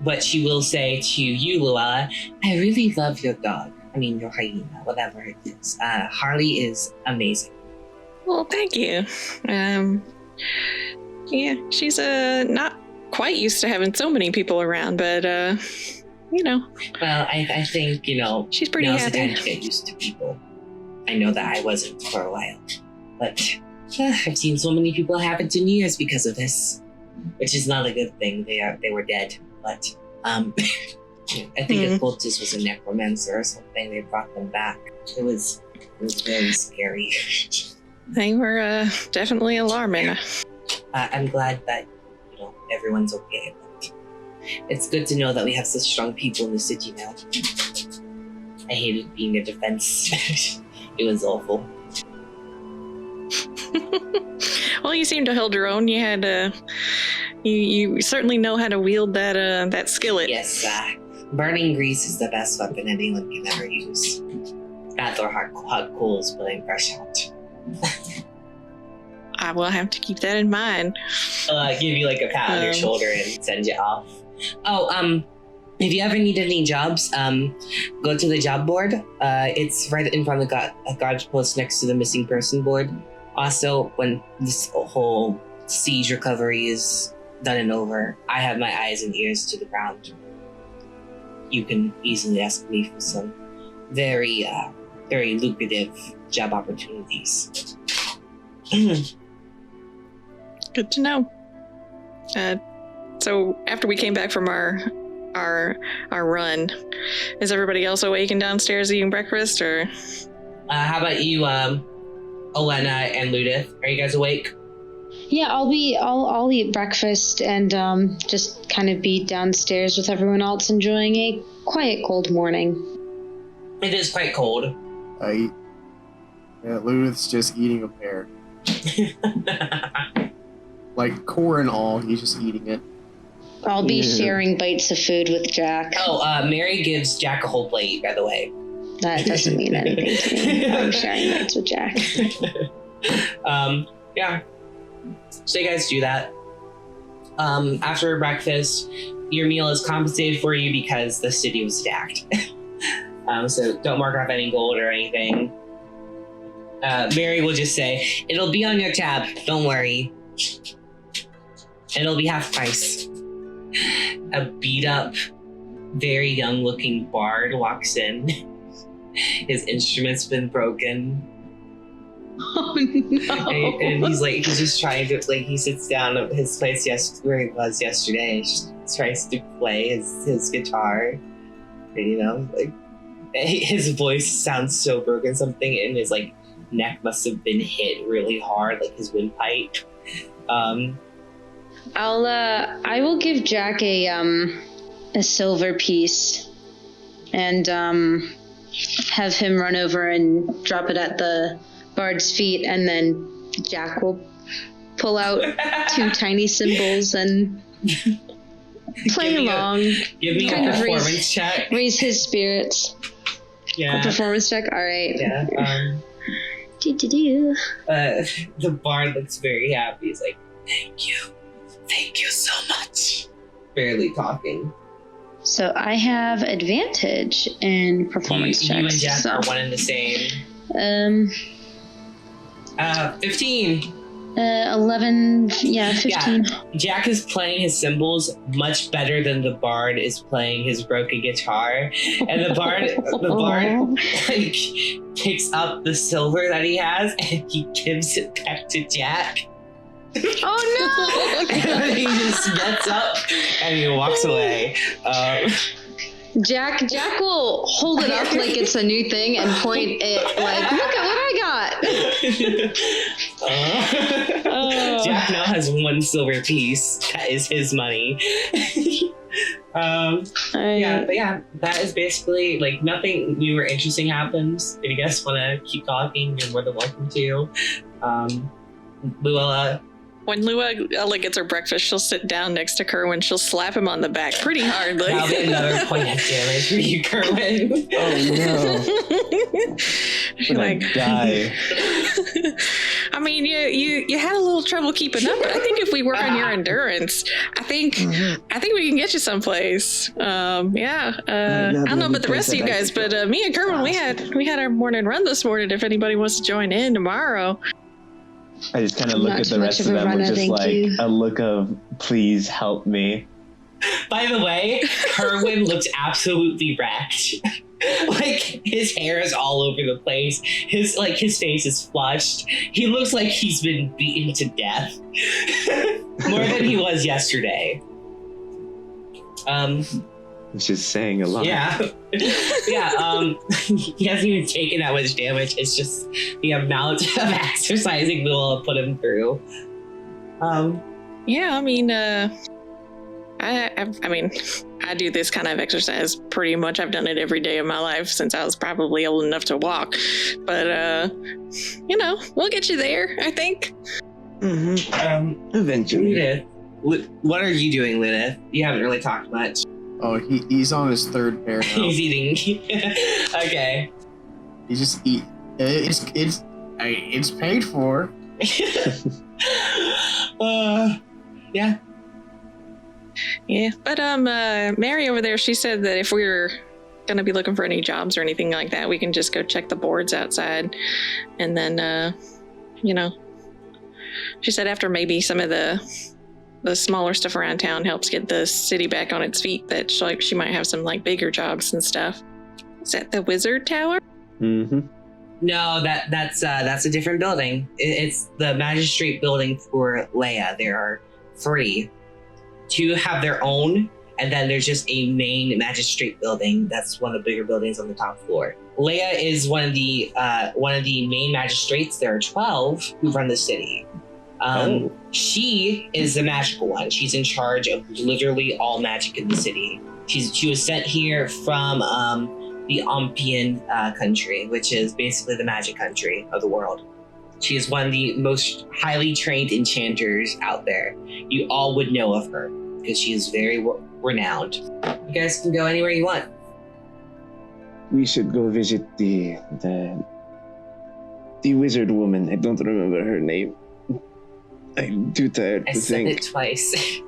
But she will say to you, Luella, "I really love your dog. I mean, your hyena, whatever it is. Harley is amazing."
Well, thank you. Yeah, she's not quite used to having so many people around, but
Well, I think,
she's pretty
now's
happy.
the time to get used to people. I know that I wasn't for a while, but I've seen so many people have it to New Year's because of this, which is not a good thing. They were dead, but I think a cultist was a necromancer or something. They brought them back. It was very scary.
They were definitely alarming.
I'm glad that everyone's okay. But it's good to know that we have such strong people in the city now. I hated being a defense. It was awful.
Well, you seem to hold your own. You had you certainly know how to wield that skillet.
Yes, burning grease is the best weapon anyone can ever use. That or hot coals, but I'm fresh out.
I will have to keep that in mind.
I'll give you like a pat on your shoulder and send you off. Oh, if you ever need any jobs, go to the job board. It's right in front of the guard post next to the missing person board. Also, when this whole siege recovery is done and over, I have my eyes and ears to the ground. You can easily ask me for some very, very lucrative job opportunities.
Good to know. So after we came back from our run, is everybody else awake and downstairs eating breakfast, or?
How about you, Elena and Ludith? Are you guys awake?
Yeah, I'll eat breakfast and just kind of be downstairs with everyone else enjoying a quiet, cold morning.
It is quite cold.
Ludith's just eating a pear. Like core and all, he's just eating it.
I'll be sharing bites of food with Jack.
Oh, Mary gives Jack a whole plate, by the way.
That doesn't mean anything to me. I'm sharing nights with Jack.
Yeah. So you guys do that. After breakfast, your meal is compensated for you because the city was stacked. So don't mark off any gold or anything. Mary will just say, it'll be on your tab, don't worry. It'll be half price. A beat up, very young looking bard walks in. His instrument's been broken.
Oh no.
And he's just trying to, he sits down at his place where he was yesterday and just tries to play his guitar. And, his voice sounds so broken, something in his, neck must have been hit really hard, his windpipe.
I will give Jack a silver piece and have him run over and drop it at the bard's feet, and then Jack will pull out 2 tiny cymbals and play along.
Give me a performance check.
Raise his spirits.
Yeah.
A performance check? All right.
Yeah. The bard looks very happy. He's like, thank you so much. Barely talking.
So I have advantage in performance checks.
You and Jack are one and the same. 15.
11. Yeah, 15.
Yeah. Jack is playing his cymbals much better than the bard is playing his broken guitar, and the bard picks up the silver that he has and he gives it back to Jack.
Oh no!
And he just gets up and he walks away.
Jack will hold it up like it's a new thing and point it look at what I got.
Jack now has 1 silver piece. That is his money. Yeah, but yeah, that is basically nothing new or interesting happens. If you guys want to keep talking, you're more than welcome to. Luella.
When Luella gets her breakfast, she'll sit down next to Kerwin. She'll slap him on the back pretty hard.
That'll be another point of damage for you, Kerwin.
Oh no.
She's
die.
I mean, you had a little trouble keeping up, but I think if we work on your endurance, I think we can get you someplace. I don't know about the rest of you guys, but me and Kerwin, we had our morning run this morning. If anybody wants to join in tomorrow.
I just kind of look at the rest of them with just a look of, please help me.
By the way, Kerwin looks absolutely wrecked. His hair is all over the place. His face is flushed. He looks like he's been beaten to death. More than he was yesterday.
It's just saying a lot.
Yeah. He hasn't even taken that much damage. It's just the amount of exercising we will put him through.
Yeah, I mean, I mean, I do this kind of exercise pretty much. I've done it every day of my life since I was probably old enough to walk. But, we'll get you there, I think.
Mm-hmm. Eventually.
Ludith, what are you doing, Ludith? You haven't really talked much.
Oh, he's on his 3rd pair now.
He's eating. Okay.
He just eat. It's paid for.
Yeah.
Yeah, but Mary over there, she said that if we were going to be looking for any jobs or anything like that, we can just go check the boards outside, and then she said after maybe some of the smaller stuff around town helps get the city back on its feet, that she might have some bigger jobs and stuff. Is that the Wizard Tower?
Mm-hmm.
No, that's a different building. It's the Magistrate building for Leia. There are 3. 2 have their own, and then there's just a main Magistrate building. That's one of the bigger buildings on the top floor. Leia is one of the main magistrates. There are 12 who run the city. She is the magical one. She's in charge of literally all magic in the city. She was sent here from the Ompian country, which is basically the magic country of the world. She is one of the most highly trained enchanters out there. You all would know of her because she is very renowned. You guys can go anywhere you want.
we should go visit the wizard woman. I don't remember her name. I'm too tired
I
to
said
think.
it twice.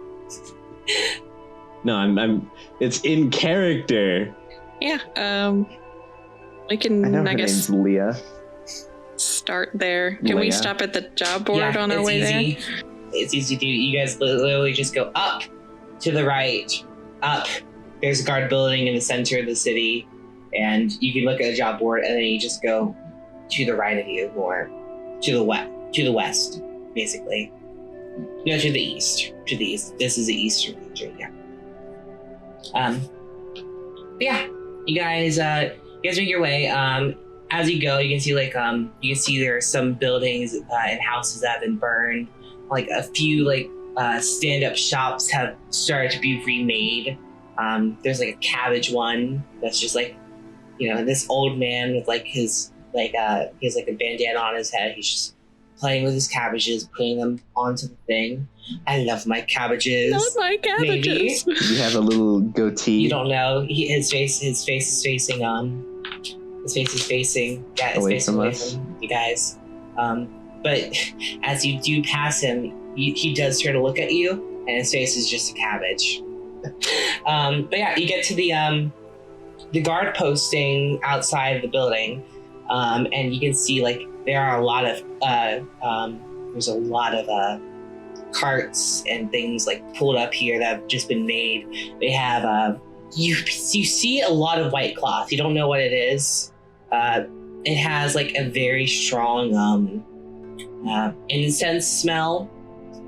No, I'm. It's in character.
Yeah. We
I
can,
know
I
her
guess,
name's Leah.
start there. Can we
Leia.
stop at the job board on our
it's
way
easy.
there?
It's easy to do. You guys literally just go up, to the right, up. There's a guard building in the center of the city, and you can look at a job board, and then you just go to the right of you, or to the west, basically. No, to the east. To the east. This is the eastern region. Yeah. Yeah. You guys make your way. As you go, you can see there are some buildings and houses that have been burned. Like a few stand-up shops have started to be remade. There's like a cabbage one that's just this old man with he has like a bandana on his head. He's just playing with his cabbages, putting them onto the thing. I love my cabbages.
Not my cabbages.
Maybe.
You have a little goatee.
You don't know. His face is facing
Away from us.
you guys. But as you do pass him, he does turn to look at you, and his face is just a cabbage. But yeah, you get to the guard posting outside the building, and you can see there are a lot of there's a lot of carts and things pulled up here that have just been made. They have you see a lot of white cloth. You don't know what it is. It has a very strong incense smell.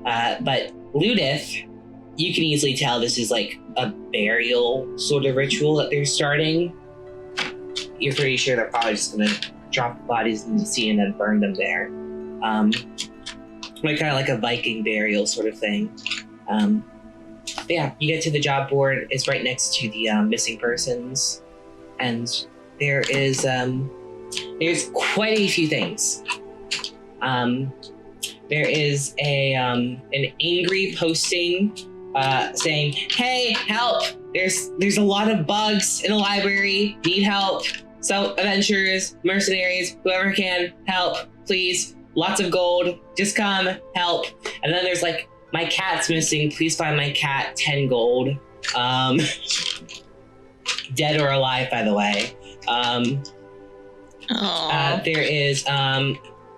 But Ludith, you can easily tell this is a burial sort of ritual that they're starting. You're pretty sure they're probably just gonna drop the bodies into the sea and then burn them there. Kind of like a Viking burial sort of thing. But yeah, you get to the job board. It's right next to the missing persons, and there's quite a few things. There is an angry posting saying, "Hey, help! There's a lot of bugs in the library. Need help. So adventurers, mercenaries, whoever can help, please. Lots of gold. Just come help." And then there's "My cat's missing. Please find my cat. 10 gold. Dead or alive, by the way. There is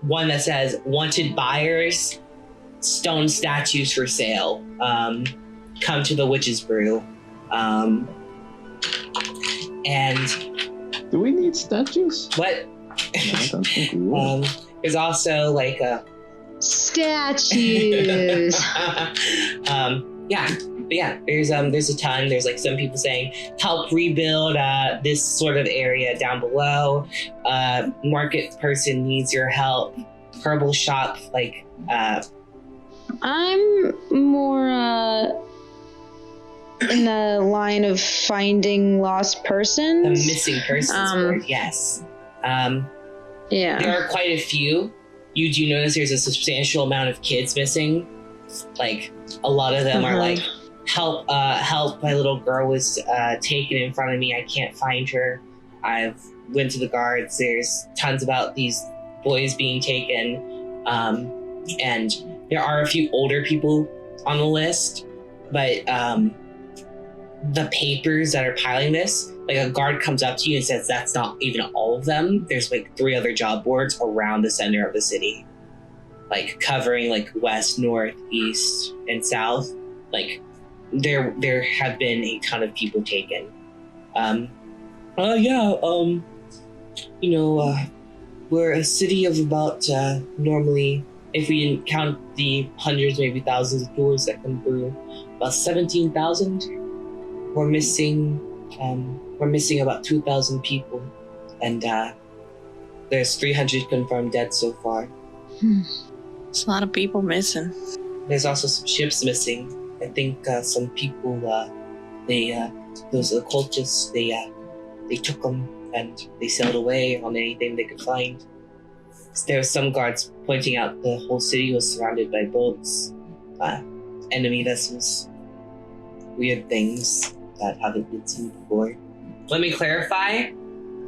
one that says wanted buyers, stone statues for sale. Come to the Witch's Brew. And
Do we need statues?
what?
No, I don't think we would.
There's also a
Statues.
there's a ton. There's some people saying help rebuild this sort of area down below. Market person needs your help. Herbal shop,
I'm more in the line of finding lost persons.
the missing persons board. Yes.
Yeah.
There are quite a few. You do notice there's a substantial amount of kids missing. A lot of them are help, my little girl was taken in front of me. I can't find her. I've went to the guards. There's tons about these boys being taken. And there are a few older people on the list, but the papers that are piling this, a guard comes up to you and says that's not even all of them. There's 3 other job boards around the center of the city, covering west, north, east, and south. There have been a ton of people taken. We're a city of about normally, if we didn't count the hundreds, maybe thousands of tourists that come through, about 17,000. We're missing about 2,000 people, and there's 300 confirmed dead so far.
There's a lot of people missing.
There's also some ships missing. I think some people, those occultists, they took them and they sailed away on anything they could find. There were some guards pointing out the whole city was surrounded by boats, enemy vessels, weird things that haven't been seen before. Let me clarify.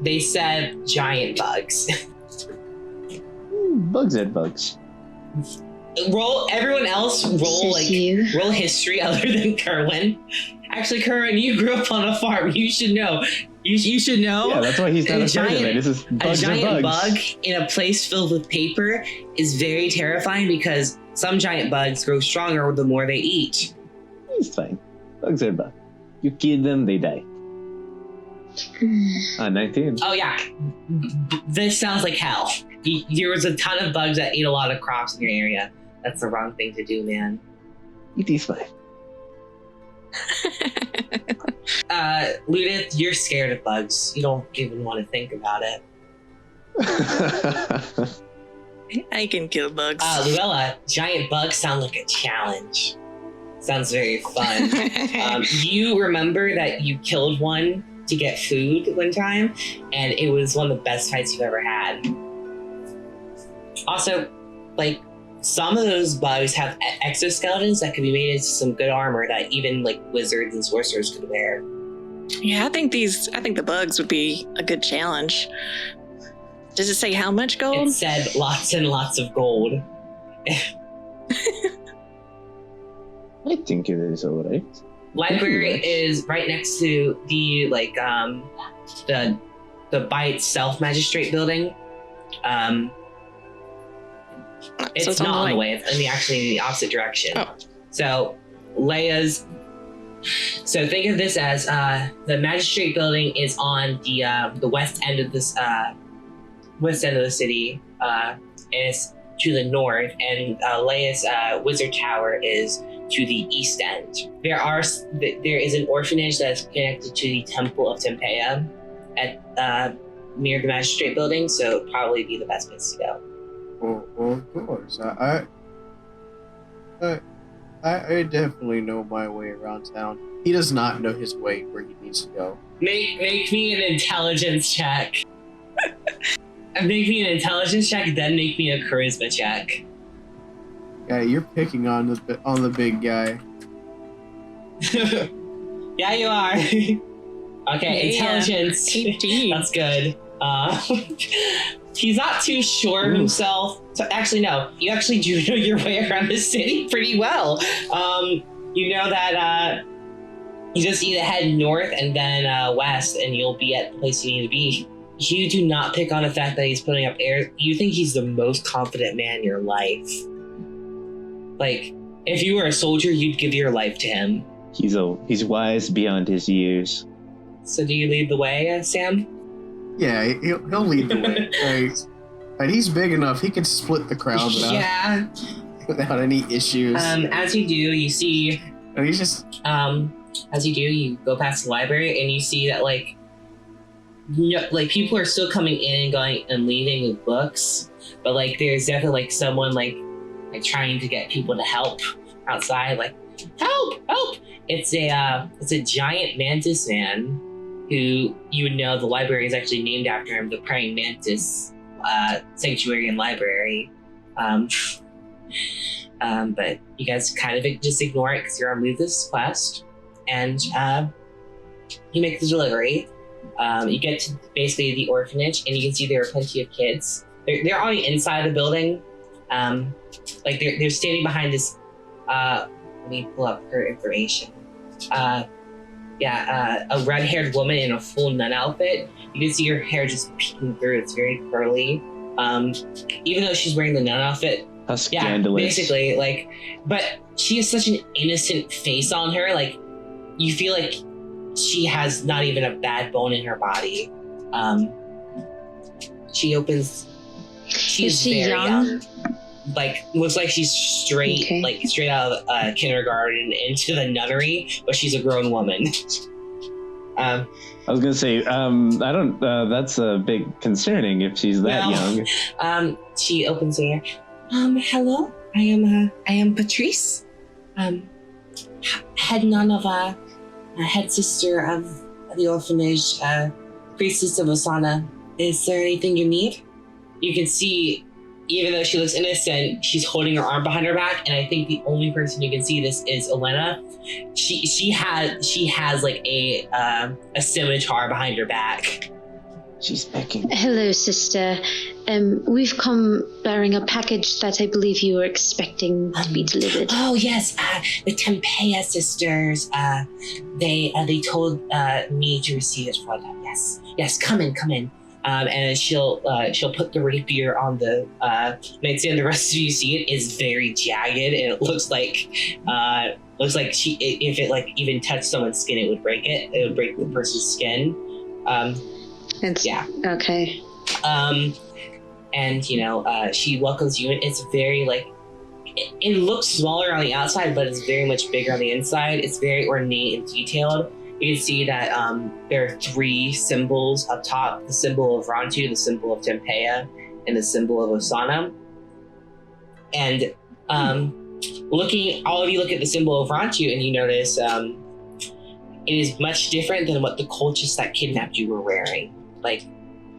They said giant bugs.
Bugs and bugs.
Roll. Everyone else roll roll history other than Kerwin. Actually, Kerwin, you grew up on a farm. You should know. You should know.
Yeah, that's why he's not afraid of it. This is bugs
a giant
and bugs.
bug in a place filled with paper is very terrifying because some giant bugs grow stronger the more they eat.
It's fine. Bugs are bugs. You kill them, they die. 19.
Oh yeah, this sounds like hell. There was a ton of bugs that eat a lot of crops in your area. That's the wrong thing to do, man.
It is fine.
Ludith, you're scared of bugs. You don't even want to think about it.
I can kill bugs.
Luella, giant bugs sound like a challenge. Sounds very fun. You remember that you killed one to get food one time, and it was one of the best fights you've ever had. Also, like, some of those bugs have exoskeletons that could be made into some good armor that even like wizards and sorcerers could wear.
Yeah, I think the bugs would be a good challenge. Does it say how much gold?
It said lots and lots of gold.
I think it is alright.
Library is right next to the the by itself magistrate building. It's not on the way. It's in the opposite direction.
Oh.
So Leia's. So think of this as the magistrate building is on the west end of this west end of the city. And it's to the north, and Leia's wizard tower is to the east end. There is an orphanage that's connected to the Temple of Tempea at near the magistrate building, so it'd probably be the best place to go.
Well, of course. I definitely know my way around town. He does not know his way where he needs to go.
Make me an intelligence check. Make me an intelligence check, then make me a charisma check.
Yeah, you're picking on the big guy.
Yeah, you are. Okay,
Yeah.
intelligence.
18.
That's good. He's not too sure of himself. So actually, no. You actually do know your way around the city pretty well. You know that you just need to head north and then west, and you'll be at the place you need to be. You do not pick on the fact that he's putting up air. You think he's the most confident man in your life. Like, if you were a soldier, you'd give your life to him.
He's wise beyond his years.
So do you lead the way, Sam?
Yeah, he'll lead the way. Right? And he's big enough; he can split the crowd without any issues.
As you do, you see.
And he's just.
As you do, you go past the library and you see that people are still coming in and going and leaving with books, but there's definitely someone like trying to get people to help outside. Help! It's a giant mantis man who you would know the library is actually named after him, the Praying Mantis Sanctuary and Library. But you guys kind of just ignore it because you're on Luther's quest, and you make the delivery. You get to basically the orphanage, and you can see there are plenty of kids. They're on the inside of the building. They're standing behind this. Let me pull up her information. A red-haired woman in a full nun outfit. You can see her hair just peeking through. It's very curly. Even though she's wearing the nun outfit.
How scandalous.
Yeah, basically, but she has such an innocent face on her. You feel like she has not even a bad bone in her body. She opens. She's very young. Looks like she's straight out of kindergarten into the nunnery, but she's a grown woman.
I was gonna say, I don't. That's a bit concerning if she's that young.
She opens her. Hello. I am Patrice. Head nun of head sister of the orphanage, priestess of Osana. Is there anything you need? You can see, even though she looks innocent, she's holding her arm behind her back, and I think the only person you can see this is Elena. She has a scimitar behind her back.
She's pecking.
Hello, sister. We'we've come bearing a package that I believe you were expecting to be delivered.
Oh yes, the Tempea sisters. They told me to receive it for them. Yes. Come in. And she'll put the rapier on the nightstand. The rest of you see it is very jagged, and it looks like she, if it like even touched someone's skin, it would break it. It would break the person's skin.
Yeah. Okay.
And she welcomes you, and it's very like it looks smaller on the outside, but it's very much bigger on the inside. It's very ornate and detailed. You can see that there are 3 symbols up top: the symbol of Rontu, the symbol of Tempea, and the symbol of Osana. And all of you look at the symbol of Rontu, and you notice it is much different than what the cultists that kidnapped you were wearing. Like,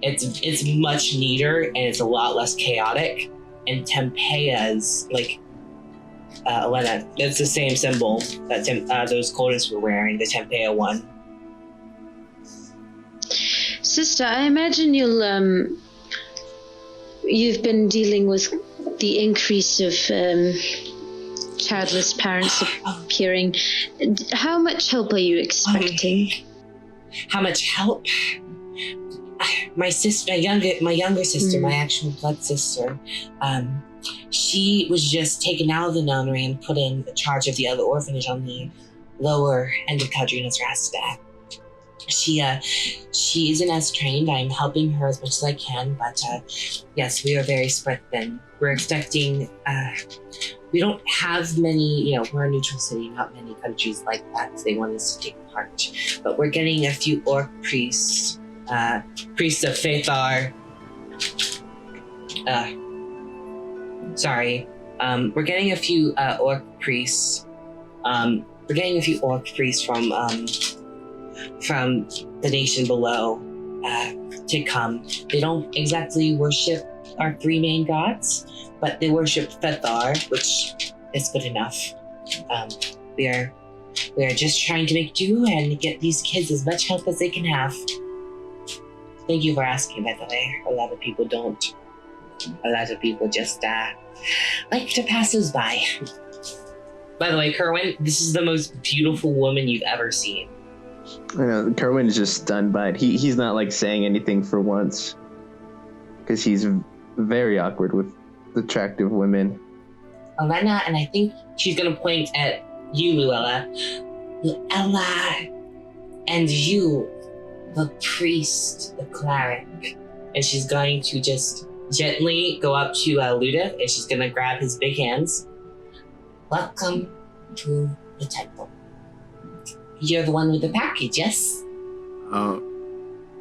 it's much neater and it's a lot less chaotic. And Tempea's like Elena, it's the same symbol that those cultists were wearing, the Tempea one.
Sister, I imagine you've been dealing with the increase of childless parents appearing. How much help are you expecting?
How much help? My younger sister, my actual blood sister, she was just taken out of the nunnery and put in charge of the other orphanage on the lower end of Caeldrina's Rastak. She isn't as trained. I'm helping her as much as I can, but yes, we are very spread thin. We're expecting, we don't have many, we're a neutral city, not many countries like that. They want us to take part. But we're getting a few orc priests, priests of Faethar. We're getting a few orc priests. We're getting a few orc priests from the nation below to come. They don't exactly worship our 3 main gods, but they worship Faethar, which is good enough. We are just trying to make do and get these kids as much help as they can have. Thank you for asking, by the way. A lot of people don't. A lot of people just like to pass us by. By the way, Kerwin, this is the most beautiful woman you've ever seen.
I know, Kerwin is just stunned by it. He's not like saying anything for once, because he's very awkward with attractive women.
Elena, and I think she's gonna point at you, Luella. Luella, and you, the priest, the cleric. And she's going to just gently go up to Ludith, and she's gonna grab his big hands. Welcome to the temple. You're the one with the package, yes?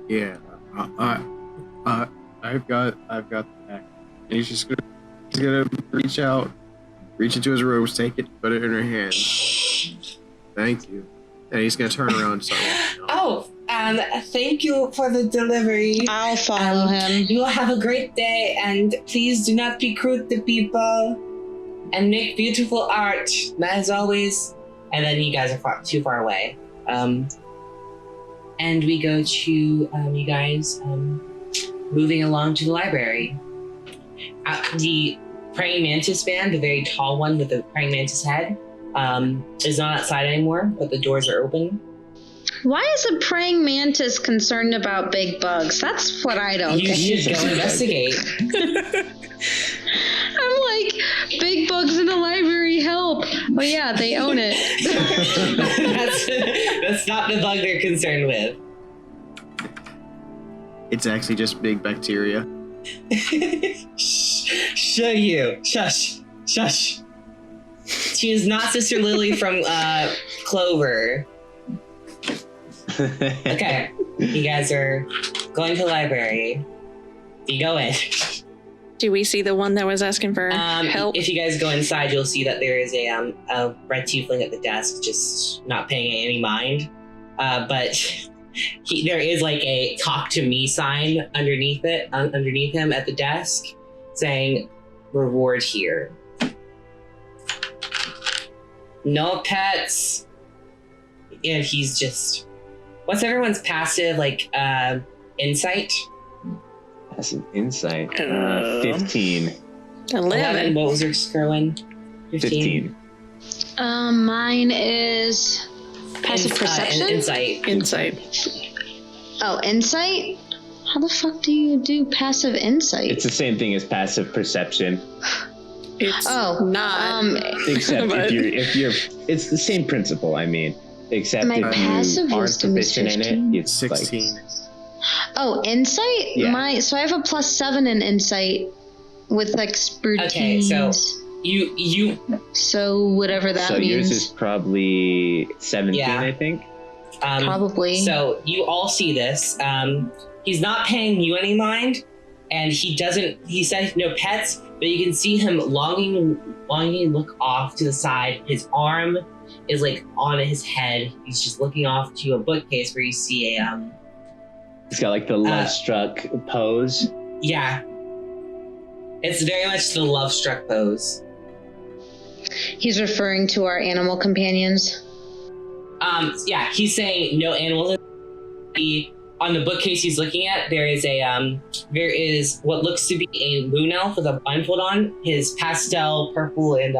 Yeah. I've got the pack. And he's gonna reach into his robes, take it, put it in her hand. Thank you. And he's gonna turn around and start walking on.
Thank you for the delivery.
I'll follow him.
You will have a great day, and please do not be crude to people, and make beautiful art, as always. And then you guys are too far away. And we go to you guys moving along to the library. The praying mantis man, the very tall one with the praying mantis head, is not outside anymore, but the doors are open.
Why is a praying mantis concerned about big bugs? That's what I don't get.
You should go investigate.
I'm like, big bugs in the library, help. Oh yeah, they own it.
That's not the bug they're concerned with.
It's actually just big bacteria.
Shush. She is not Sister Lily from Clover. Okay, you guys are going to the library. You go in.
Do we see the one that was asking for help?
If you guys go inside, you'll see that there is a red tiefling at the desk, just not paying any mind. But there is like a talk to me sign underneath him at the desk, saying reward here. No pets. And he's just, what's everyone's passive insight?
That's an insight. 15.
11.
What was yours, Kerwin?
15.
Mine is passive perception.
Insight.
Oh, insight? How the fuck do you do passive insight?
It's the same thing as passive perception.
It's
not.
Except if you're, it's the same principle. I mean, except
My
if
passive
you aren't
wisdom is
proficient in
15.
it, it's
16.
Oh, insight?
Yeah.
So I have a +7 in insight with expertise.
Okay, so you
So whatever that
so
means.
yours is probably 17,
Yeah.
I think.
Probably.
So you all see this. He's not paying you any mind, and he said no pets, but you can see him longingly look off to the side. His arm is like on his head. He's just looking off to a bookcase where you see a
He's got like the love struck pose.
yeah. It's very much the love struck pose.
He's referring to our animal companions.
Yeah, he's saying no animals. On the bookcase he's looking at, there is what looks to be a moon elf with a blindfold on. His pastel purple and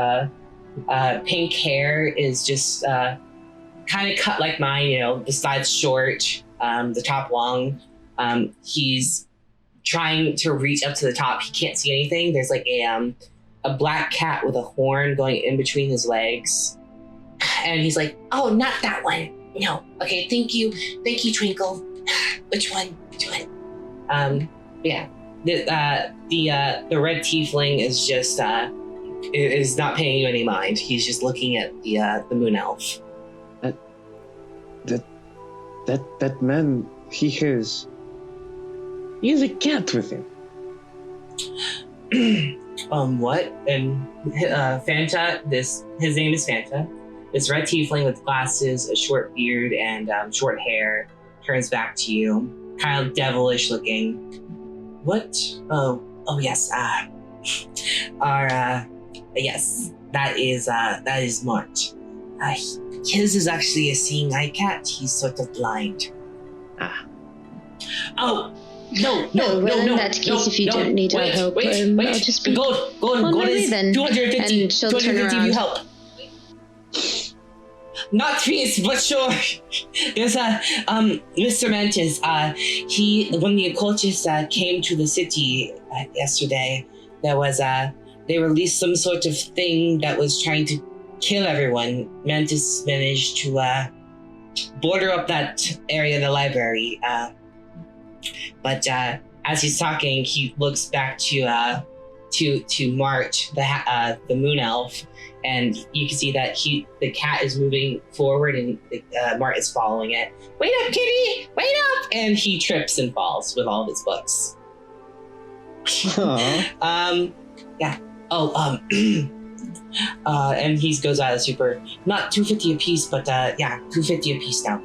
pink hair is just kind of cut like mine, the sides short, the top long. He's trying to reach up to the top. He can't see anything. There's like a black cat with a horn going in between his legs. And he's like, oh, not that one. No. Okay, thank you, Twinkle. Which one? Yeah. The red tiefling is just is not paying you any mind. He's just looking at the moon elf.
That man, he has a cat with him.
What? And Fanta, his name is Fanta. This red tiefling with glasses, a short beard, and short hair turns back to you, kind of devilish looking. What? Oh yes. Yes, that is Mart. His is actually a seeing eye cat. He's sort of blind. Oh. No.
In that case, if you don't need our help, I'll just be
Go
on my way
is
then.
250.
And she'll turn
250
around.
you help. Not fees, but sure. There's Mr. Mantis. When the occultists came to the city yesterday, they released some sort of thing that was trying to kill everyone. Mantis managed to border up that area of the library. But as he's talking, he looks back to Mart, the moon elf, and you can see that the cat is moving forward, and Mart is following it. Wait up, kitty! Wait up! And he trips and falls with all of his books. Yeah. And he goes out of super. Not 250 a piece, but 250 a piece now.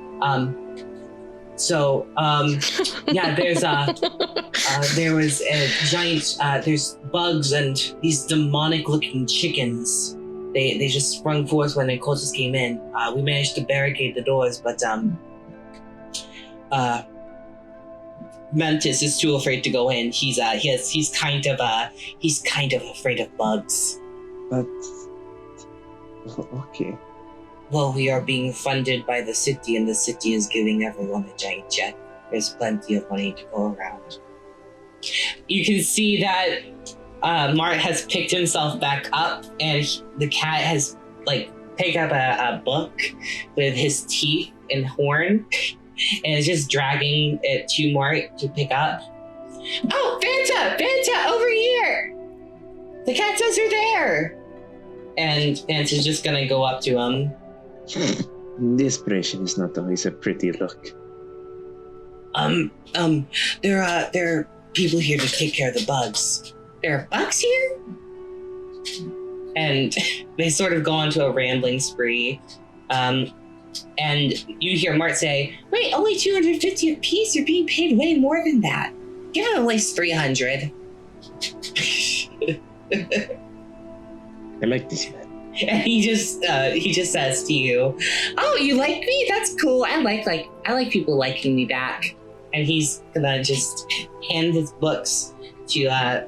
Yeah, there was a giant, there's bugs and these demonic looking chickens. They just sprung forth when the cultists came in. We managed to barricade the doors, but Mantis is too afraid to go in. He's kind of afraid of bugs.
But okay.
Well, we are being funded by the city, and the city is giving everyone a giant jet. There's plenty of money to go around. You can see that Mart has picked himself back up, and the cat has picked up a book with his teeth and horn, and is just dragging it to Mart to pick up. Oh, Fanta, over here! The cat says you're there! And Fanta's just gonna go up to him.
Desperation is not always a pretty look.
There are people here to take care of the bugs. There are bugs here? And they sort of go onto a rambling spree. And you hear Mart say, wait, only 250 a piece? You're being paid way more than that. Give him at least 300.
I like this man.
And he just says to you, "Oh, you like me? That's cool. I like people liking me back." and he's gonna just hand his books to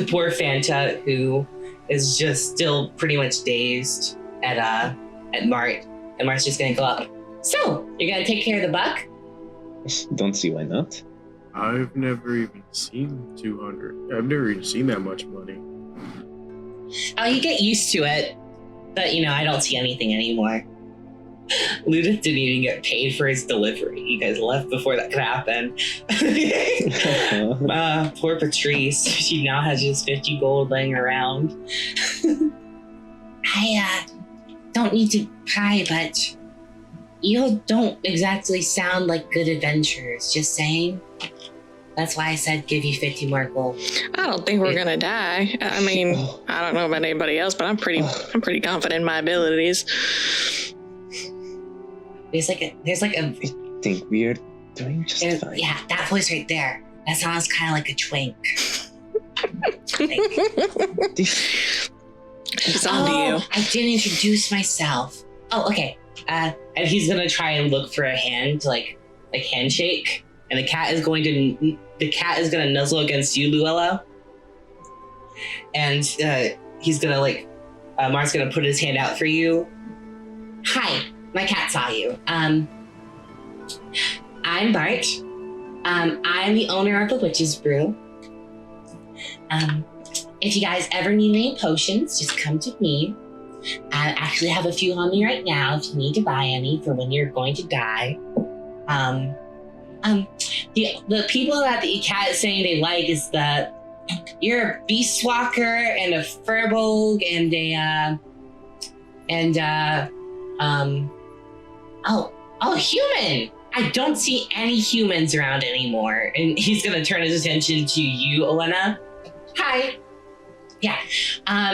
poor Fanta, who is just still pretty much dazed at Mart. And Mart's just gonna go up. So, you're gonna take care of the buck?
Don't see why not.
I've never even seen 200. I've never even seen that much money.
Oh, you get used to it. But, I don't see anything anymore. Ludith didn't even get paid for his delivery. You guys left before that could happen. Poor Patrice. She now has just 50 gold laying around. I don't need to pry, but you don't exactly sound like good adventurers. Just saying. That's why I said give you 50 more gold.
I don't think we're gonna die. I mean, I don't know about anybody else, but I'm pretty confident in my abilities.
There's like a
I think we are doing just fine.
Yeah, that voice right there. That sounds kind of like a twink.
It's on to you.
I didn't introduce myself. Oh, okay. And he's gonna try and look for a hand to like handshake, and the cat is gonna nuzzle against you, Luella. And he's gonna Mart's gonna put his hand out for you. Hi, my cat saw you. I'm Bart. I'm the owner of the Witch's Brew. If you guys ever need any potions, just come to me. I actually have a few on me right now if you need to buy any for when you're going to die. The people that the cat is saying they like is that you're a beast walker and a furbolg and a human. I don't see any humans around anymore. And he's gonna turn his attention to you, Elena. Hi. Yeah.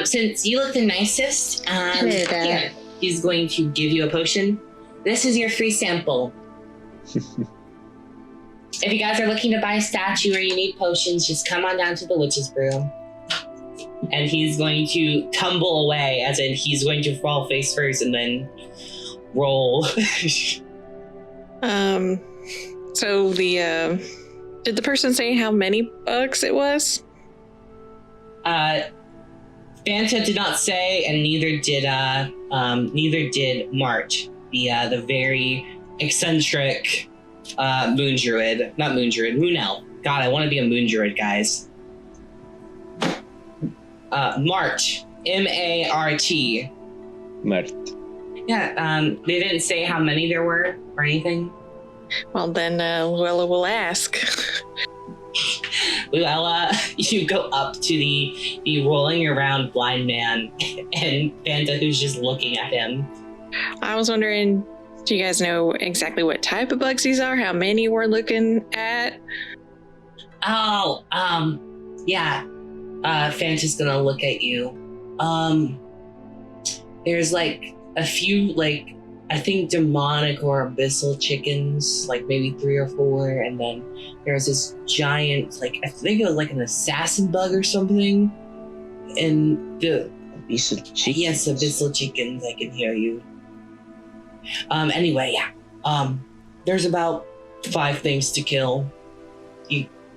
Since you look the nicest, here, he's going to give you a potion. This is your free sample. If you guys are looking to buy a statue or you need potions, just come on down to the Witch's Brew. And he's going to tumble away, as in he's going to fall face first and then roll.
So did the person say how many bucks it was?
Fanta did not say, and neither did Mart, the very eccentric moon elf. God, I want to be a moon druid, guys. Mart, M-A-R-T.
Mart.
Yeah, they didn't say how many there were or anything.
Well, then Luella will ask.
Luella, you go up to the rolling around blind man and Fanta, who's just looking at him.
I was wondering, do you guys know exactly what type of bugs these are? How many we're looking at?
Oh, yeah. Fanta's gonna look at you. There's a few, I think demonic or abyssal chickens, maybe 3 or 4, and then there's this giant, I think it was an assassin bug or something. And
Abyssal chickens? Yes,
abyssal chickens, I can hear you. Anyway, yeah. There's about 5 things to kill.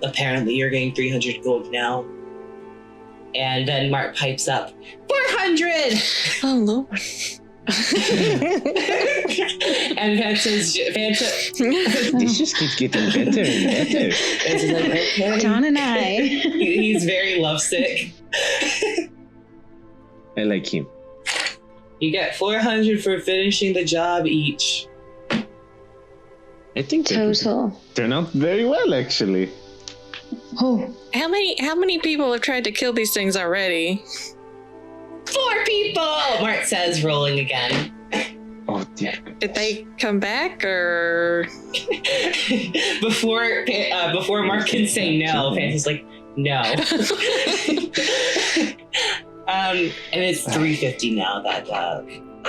Apparently you're getting 300 gold now. And then Mark pipes up, 400!
Oh, Lord.
And Fanta,
this just keeps getting better and better.
Okay.
John and I.
He's very lovesick.
I like him.
You get 400 for finishing the job each.
I think
Total.
turned out very well, actually.
Oh.
How many people have tried to kill these things already?
4 people! Mart says, rolling again.
Oh, dear.
Did they come back, or?
Before Mark can say no, Fanta's like, no. And it's 350 now that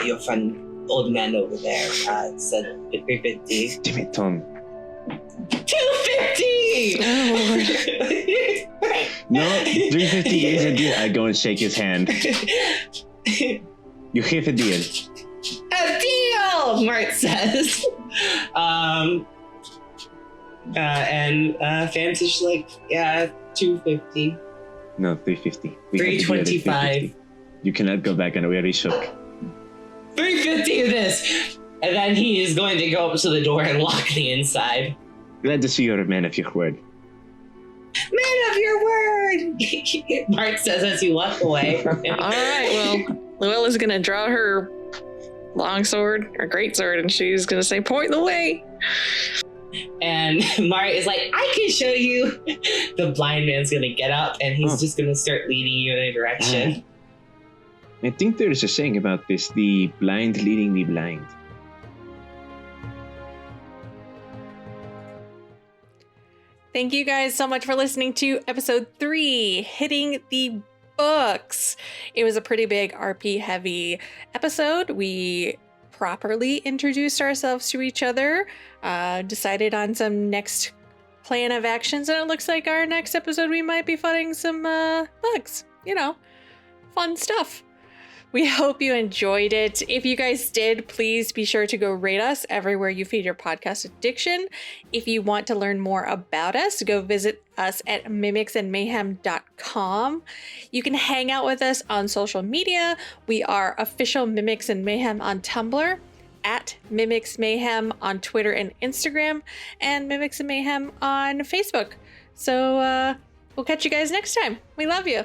your friend, old man over there, said 350.
Damn it, Tom.
250!
Oh, Lord.
No, 350 is a deal. I go and shake his hand. You have a deal.
A deal, Mart says. And Fancy's like, yeah, 250.
No, 350. We have to be at
325.
350. You cannot go back on a weary shook.
350 of this! And then he is going to go up to the door and lock the inside.
Glad to see you're a man of your word.
Man of your word! Mark says as you walk away.
All right, well, Luella's going to draw her longsword or greatsword, and she's going to say, point the way.
And Mart is like, I can show you. The blind man's going to get up, and he's just going to start leading you in a direction.
I think there's a saying about this, the blind leading the blind.
Thank you guys so much for listening to episode 3, Hitting the Books. It was a pretty big RP heavy episode. We properly introduced ourselves to each other, decided on some next plan of actions, and it looks like our next episode we might be fighting some bugs. You know, fun stuff. We hope you enjoyed it. If you guys did, please be sure to go rate us everywhere you feed your podcast addiction. If you want to learn more about us, go visit us at mimicsandmayhem.com. You can hang out with us on social media. We are official Mimics and Mayhem on Tumblr, at Mimics Mayhem on Twitter and Instagram, and Mimics and Mayhem on Facebook. So we'll catch you guys next time. We love you.